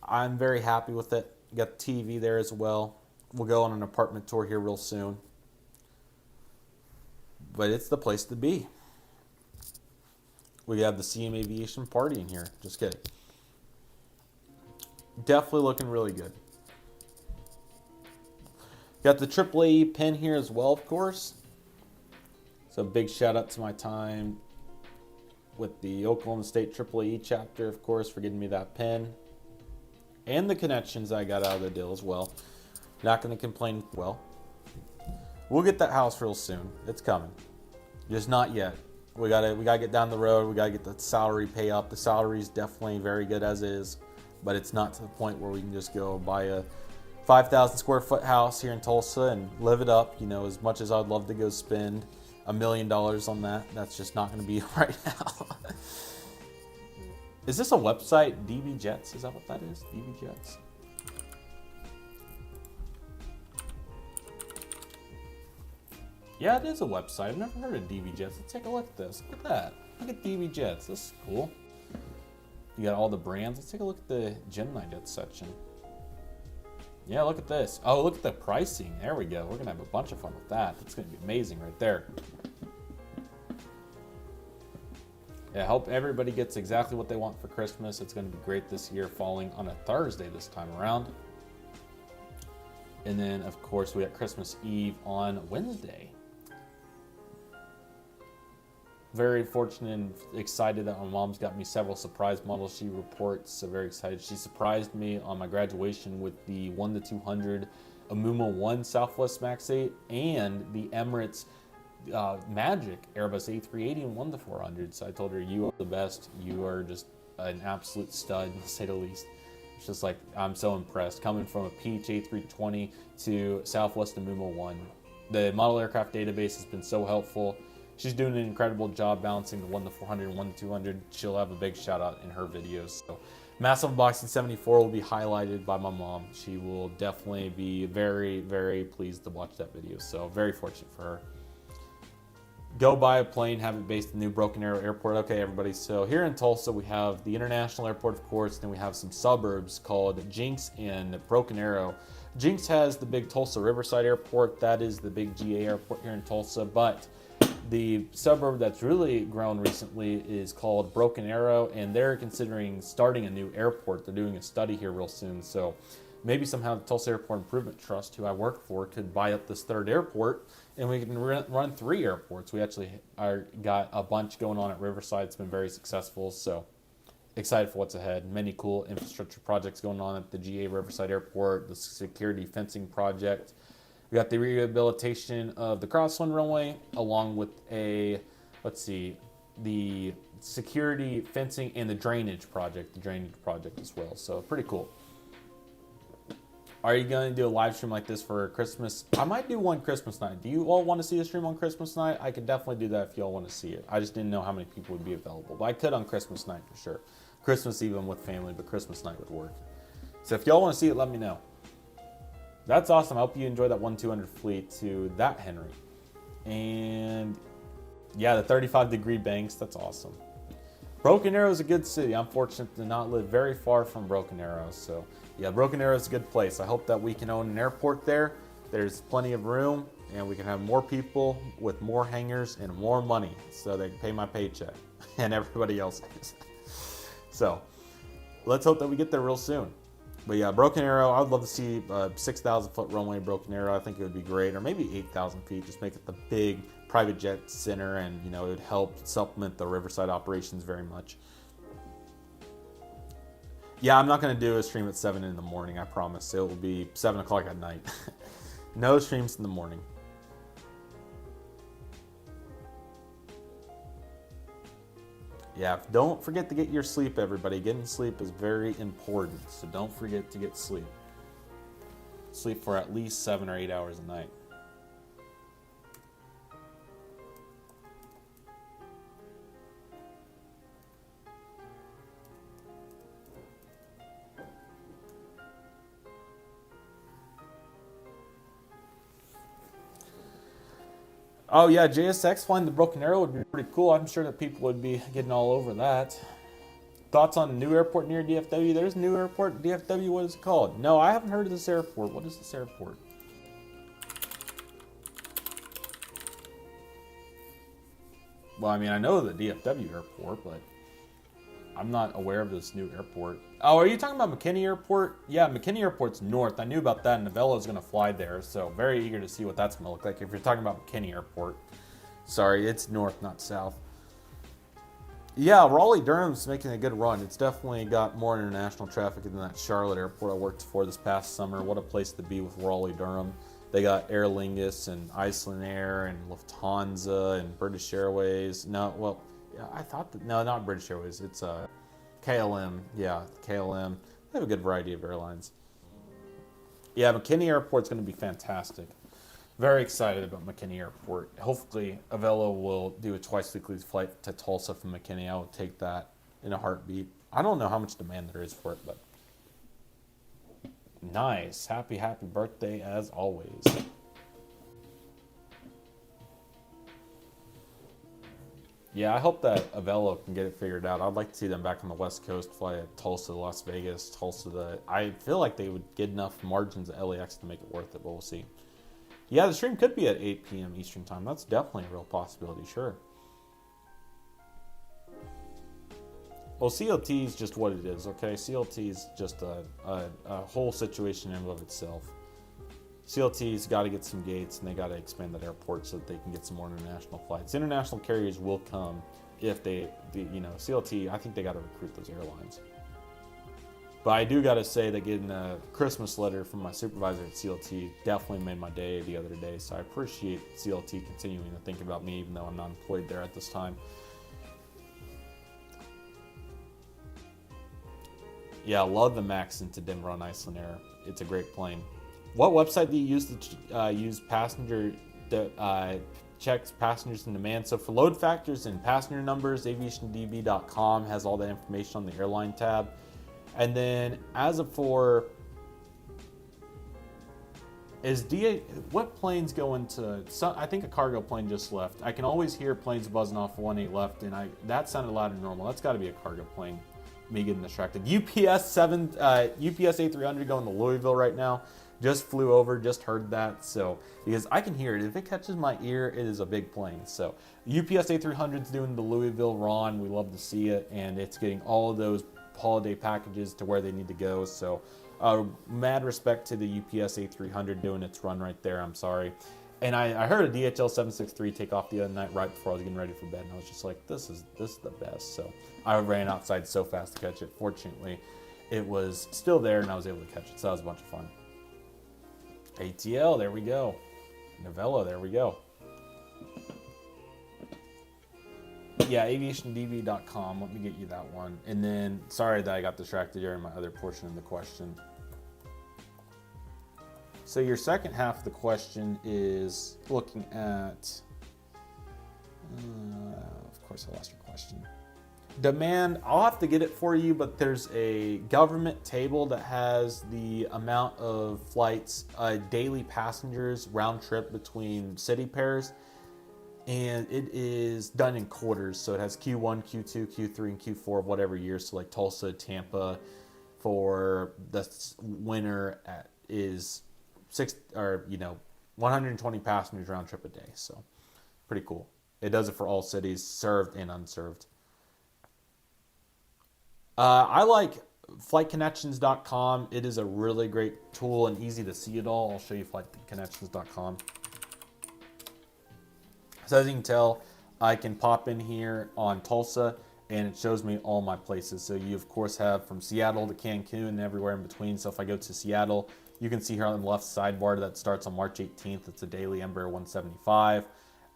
I'm very happy with it. Got the TV there as well. We'll go on an apartment tour here real soon. But it's the place to be. We have the CM Aviation party in here. Just kidding. Definitely looking really good. Got the AAA pen here as well, of course. So big shout out to my time with the Oklahoma State AAA chapter, of course, for getting me that pen. And the connections I got out of the deal as well. Not going to complain. Well, we'll get that house real soon. It's coming. Just not yet. We gotta get down the road. We gotta get the salary pay up. The salary is definitely very good as is, but it's not to the point where we can just go buy a 5,000 square foot house here in Tulsa and live it up. You know, as much as I'd love to go spend $1 million on that, that's just not going to be right now. Is this a website? DBJets? Is that what that is? DBJets? Yeah, it is a website. I've never heard of DBJets. Let's take a look at this. Look at that. Look at DBJets. This is cool. You got all the brands. Let's take a look at the GeminiJets section. Yeah, look at this. Oh, look at the pricing. There we go. We're going to have a bunch of fun with that. That's going to be amazing right there. Yeah, I hope everybody gets exactly what they want for Christmas. It's going to be great this year, falling on a Thursday this time around. And then, of course, we got Christmas Eve on Wednesday. Very fortunate and excited that my mom's got me several surprise models. She reports, so very excited. She surprised me on my graduation with the 1-200 Amuma 1 Southwest Max 8 and the Emirates Magic Airbus A380 and 1-400. So I told her, you are the best. You are just an absolute stud, to say the least. It's just like, I'm so impressed. Coming from a Peach A320 to Southwest Amuma 1. The model aircraft database has been so helpful. She's doing an incredible job balancing the 1-400 and 1-200. She'll have a big shout out in her videos. So Massive Unboxing 74 will be highlighted by my mom. She will definitely be very, very pleased to watch that video. So very fortunate for her. go buy a plane, have it based in New Broken Arrow Airport. Okay, everybody. So here in Tulsa, we have the International Airport, of course. Then we have some suburbs called Jinx and Broken Arrow. Jinx has the big Tulsa Riverside Airport. That is the big GA airport here in Tulsa. But the suburb that's really grown recently is called Broken Arrow, and they're considering starting a new airport. They're doing a study here real soon. So maybe somehow the Tulsa Airport Improvement Trust, who I work for, could buy up this third airport, and we can run 3 airports. We actually got a bunch going on at Riverside. It's been very successful, so excited for what's ahead. Many cool infrastructure projects going on at the GA Riverside Airport, the security fencing project. We got the rehabilitation of the Crossland runway, along with the security fencing and the drainage project as well. So pretty cool. Are you going to do a live stream like this for Christmas? I might do one Christmas night. Do you all want to see a stream on Christmas night? I could definitely do that if you all want to see it. I just didn't know how many people would be available. But I could on Christmas night for sure. Christmas even with family, but Christmas night would work. So if y'all want to see it, let me know. That's awesome. I hope you enjoy that 1-200 fleet to that Henry. And yeah, the 35-degree banks, that's awesome. Broken Arrow is a good city. I'm fortunate to not live very far from Broken Arrow. So yeah, Broken Arrow is a good place. I hope that we can own an airport there. There's plenty of room, and we can have more people with more hangars and more money so they can pay my paycheck and everybody else's. So let's hope that we get there real soon. But yeah, Broken Arrow, I would love to see a 6,000-foot runway Broken Arrow. I think it would be great. Or maybe 8,000 feet. Just make it the big private jet center, and it would help supplement the Riverside operations very much. Yeah, I'm not going to do a stream at 7 in the morning, I promise. It will be 7 o'clock at night. No streams in the morning. Yeah, don't forget to get your sleep, everybody. Getting sleep is very important, so don't forget to get sleep. Sleep for at least 7 or 8 hours a night. Oh yeah, JSX flying the Broken Arrow would be pretty cool. I'm sure that people would be getting all over that. Thoughts on a new airport near DFW? There's a new airport, DFW, what is it called? No, I haven't heard of this airport. What is this airport? Well, I mean, I know the DFW airport, but I'm not aware of this new airport. Oh, are you talking about McKinney Airport? Yeah, McKinney Airport's north. I knew about that, and Novello's going to fly there, so very eager to see what that's going to look like if you're talking about McKinney Airport. Sorry, it's north, not south. Yeah, Raleigh-Durham's making a good run. It's definitely got more international traffic than that Charlotte airport I worked for this past summer. What a place to be with Raleigh-Durham. They got Aer Lingus and Iceland Air and Lufthansa and British Airways. No, well, yeah, I thought that, no, not British Airways. It's KLM. Yeah, KLM. They have a good variety of airlines. Yeah, McKinney Airport's going to be fantastic. Very excited about McKinney Airport. Hopefully, Avello will do a twice-weekly flight to Tulsa from McKinney. I will take that in a heartbeat. I don't know how much demand there is for it, but nice. Happy birthday as always. Yeah, I hope that Avello can get it figured out. I'd like to see them back on the West Coast, fly at Tulsa, Las Vegas, Tulsa. I feel like they would get enough margins at LAX to make it worth it, but we'll see. Yeah, the stream could be at 8 p.m. Eastern Time. That's definitely a real possibility, sure. Well, CLT is just what it is, okay? CLT is just a whole situation in and of itself. CLT's got to get some gates, and they got to expand that airport so that they can get some more international flights. International carriers will come if CLT, I think they got to recruit those airlines. But I do got to say that getting a Christmas letter from my supervisor at CLT definitely made my day the other day. So I appreciate CLT continuing to think about me, even though I'm not employed there at this time. Yeah, I love the Max into Denver on Iceland Air. It's a great plane. What website do you use to use passenger checks passengers in demand? So for load factors and passenger numbers, aviationdb.com has all the information on the airline tab. And then as of for What plane's going to? I think a cargo plane just left. I can always hear planes buzzing off 18 left, and that sounded louder than normal. That's got to be a cargo plane. Me getting distracted. UPS A300 going to Louisville right now. Just flew over, just heard that. So because I can hear it, if it catches my ear, it is a big plane. So UPS A300 is doing the Louisville run. We love to see it, and it's getting all of those holiday packages to where they need to go. So mad respect to the UPS A300 doing its run right there. I'm sorry. And I heard a DHL 763 take off the other night right before I was getting ready for bed, and I was just like, this is the best. So I ran outside so fast to catch it. Fortunately, it was still there, and I was able to catch it, so that was a bunch of fun. ATL, there we go. Novella, there we go. Yeah, aviationdb.com. Let me get you that one. And then, sorry that I got distracted during my other portion of the question. So your second half of the question is looking at, of course I lost your question. Demand, I'll have to get it for you, but there's a government table that has the amount of flights, daily passengers, round trip between city pairs. And it is done in quarters. So it has Q1, Q2, Q3, and Q4 of whatever year. So like Tulsa, Tampa for the winter is 120 passengers round trip a day. So pretty cool. It does it for all cities, served and unserved. I like flightconnections.com. It is a really great tool and easy to see it all. I'll show you flightconnections.com. So as you can tell, I can pop in here on Tulsa and it shows me all my places. So you of course have from Seattle to Cancun and everywhere in between. So if I go to Seattle, you can see here on the left sidebar that starts on March 18th. It's a daily Embraer 175.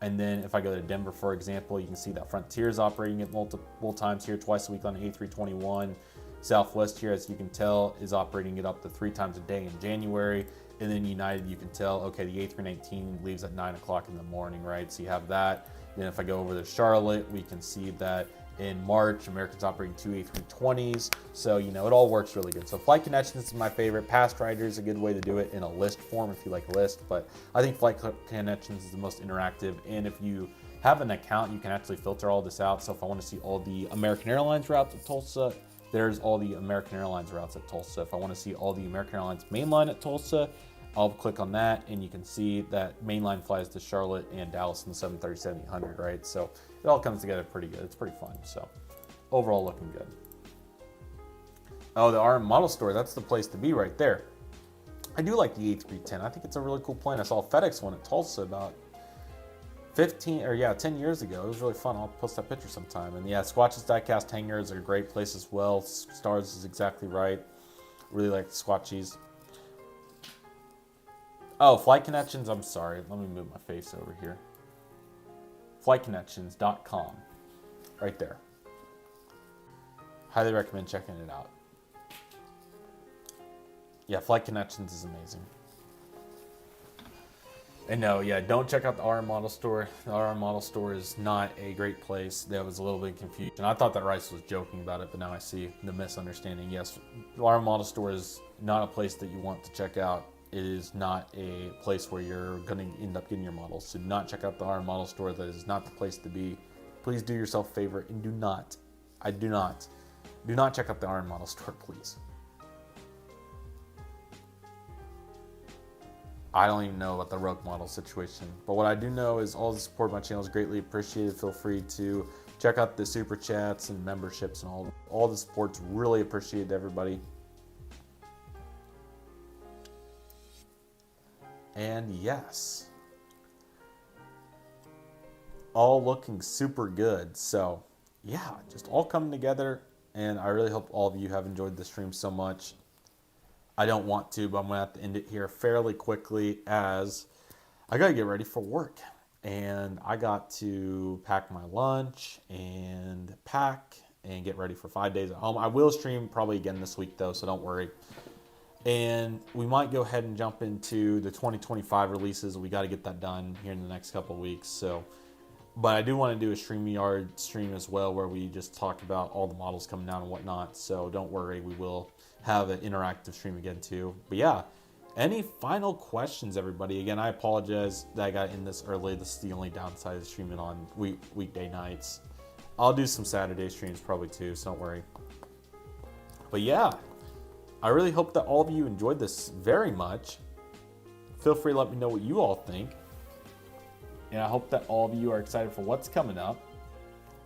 And then if I go to Denver, for example, you can see that Frontier is operating it multiple times here, twice a week on A321. Southwest here, as you can tell, is operating it up to 3 times a day in January. And then United, you can tell, okay, the A319 leaves at 9 o'clock in the morning, right? So you have that. Then if I go over to Charlotte, we can see that in March, American's operating 2 A320s. So, it all works really good. So Flight Connections is my favorite. Past Rider is a good way to do it in a list form if you like a list. But I think Flight Connections is the most interactive. And if you have an account, you can actually filter all this out. So if I want to see all the American Airlines routes at Tulsa, there's all the American Airlines routes at Tulsa. If I want to see all the American Airlines mainline at Tulsa, I'll click on that and you can see that mainline flies to Charlotte and Dallas in the 737-800, right? So it all comes together pretty good. It's pretty fun. So overall looking good. Oh, the RM Model Store, that's the place to be right there. I do like the A310. I think it's a really cool plane. I saw a FedEx one at Tulsa about 10 years ago. It was really fun. I'll post that picture sometime. And yeah, Squatch's Diecast hangars are a great place as well. Stars is exactly right. Really like the Squatchies. Oh, Flight Connections, I'm sorry. Let me move my face over here. Flightconnections.com. Right there. Highly recommend checking it out. Yeah, Flight Connections is amazing. And no, yeah, don't check out the RM Model Store. The RM Model Store is not a great place. There was a little bit of confusion. I thought that Rice was joking about it, but now I see the misunderstanding. Yes, the RM Model Store is not a place that you want to check out. It is not a place where you're going to end up getting your models. So do not check out the RM Model Store. That is not the place to be. Please do yourself a favor and do not check out the RM Model Store, please. I don't even know about the Rogue model situation, but what I do know is all the support of my channel is greatly appreciated. Feel free to check out the super chats and memberships and all the support's really appreciated, everybody. And yes, all looking super good. So yeah, just all coming together. And I really hope all of you have enjoyed the stream so much. I don't want to, but I'm going to have to end it here fairly quickly as I got to get ready for work. And I got to pack my lunch and pack and get ready for 5 days at home. I will stream probably again this week though, so don't worry. And we might go ahead and jump into the 2025 releases. We got to get that done here in the next couple of weeks. So, but I do want to do a StreamYard stream as well where we just talk about all the models coming out and whatnot. So don't worry, we will have an interactive stream again too. But yeah, Any final questions, everybody? Again, I apologize that I got in this early. This is the only downside of streaming on weekday nights. I'll do some Saturday streams probably too, so don't worry. But yeah, I really hope that all of you enjoyed this very much. Feel free to let me know what you all think. And I hope that all of you are excited for what's coming up.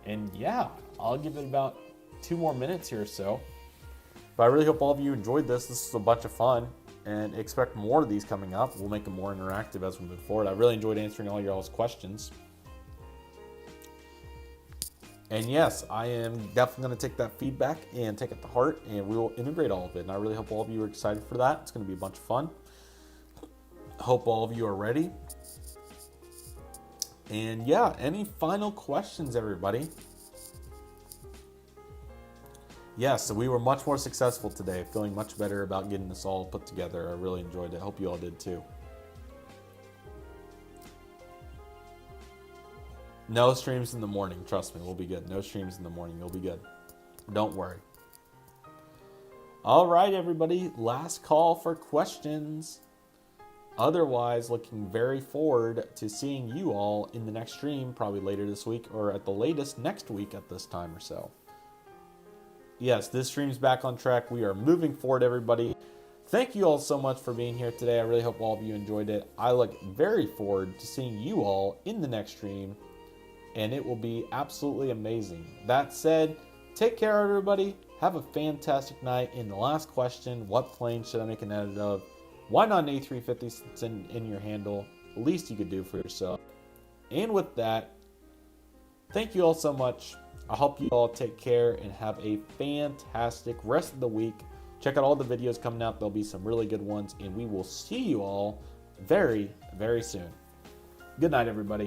And yeah, I'll give it about 2 more minutes here or so. But I really hope all of you enjoyed this. This is a bunch of fun. And expect more of these coming up. We'll make them more interactive as we move forward. I really enjoyed answering all y'all's questions. And yes, I am definitely going to take that feedback and take it to heart, and we will integrate all of it. And I really hope all of you are excited for that. It's going to be a bunch of fun. Hope all of you are ready. And yeah, any final questions, everybody? Yeah, so we were much more successful today. Feeling much better about getting this all put together. I really enjoyed it. Hope you all did too. No streams in the morning. Trust me, we'll be good. No streams in the morning. You'll be good. Don't worry. All right, everybody. Last call for questions. Otherwise, looking very forward to seeing you all in the next stream, probably later this week or at the latest next week at this time or so. Yes, this stream's back on track. We are moving forward, everybody. Thank you all so much for being here today. I really hope all of you enjoyed it. I look very forward to seeing you all in the next stream, and it will be absolutely amazing. That said, take care, everybody. Have a fantastic night. And the last question, what plane should I make an edit of? Why not an A350 since it's in your handle? The least you could do for yourself. And with that, thank you all so much. I hope you all take care and have a fantastic rest of the week. Check out all the videos coming out. There'll be some really good ones. And we will see you all very, very soon. Good night, everybody.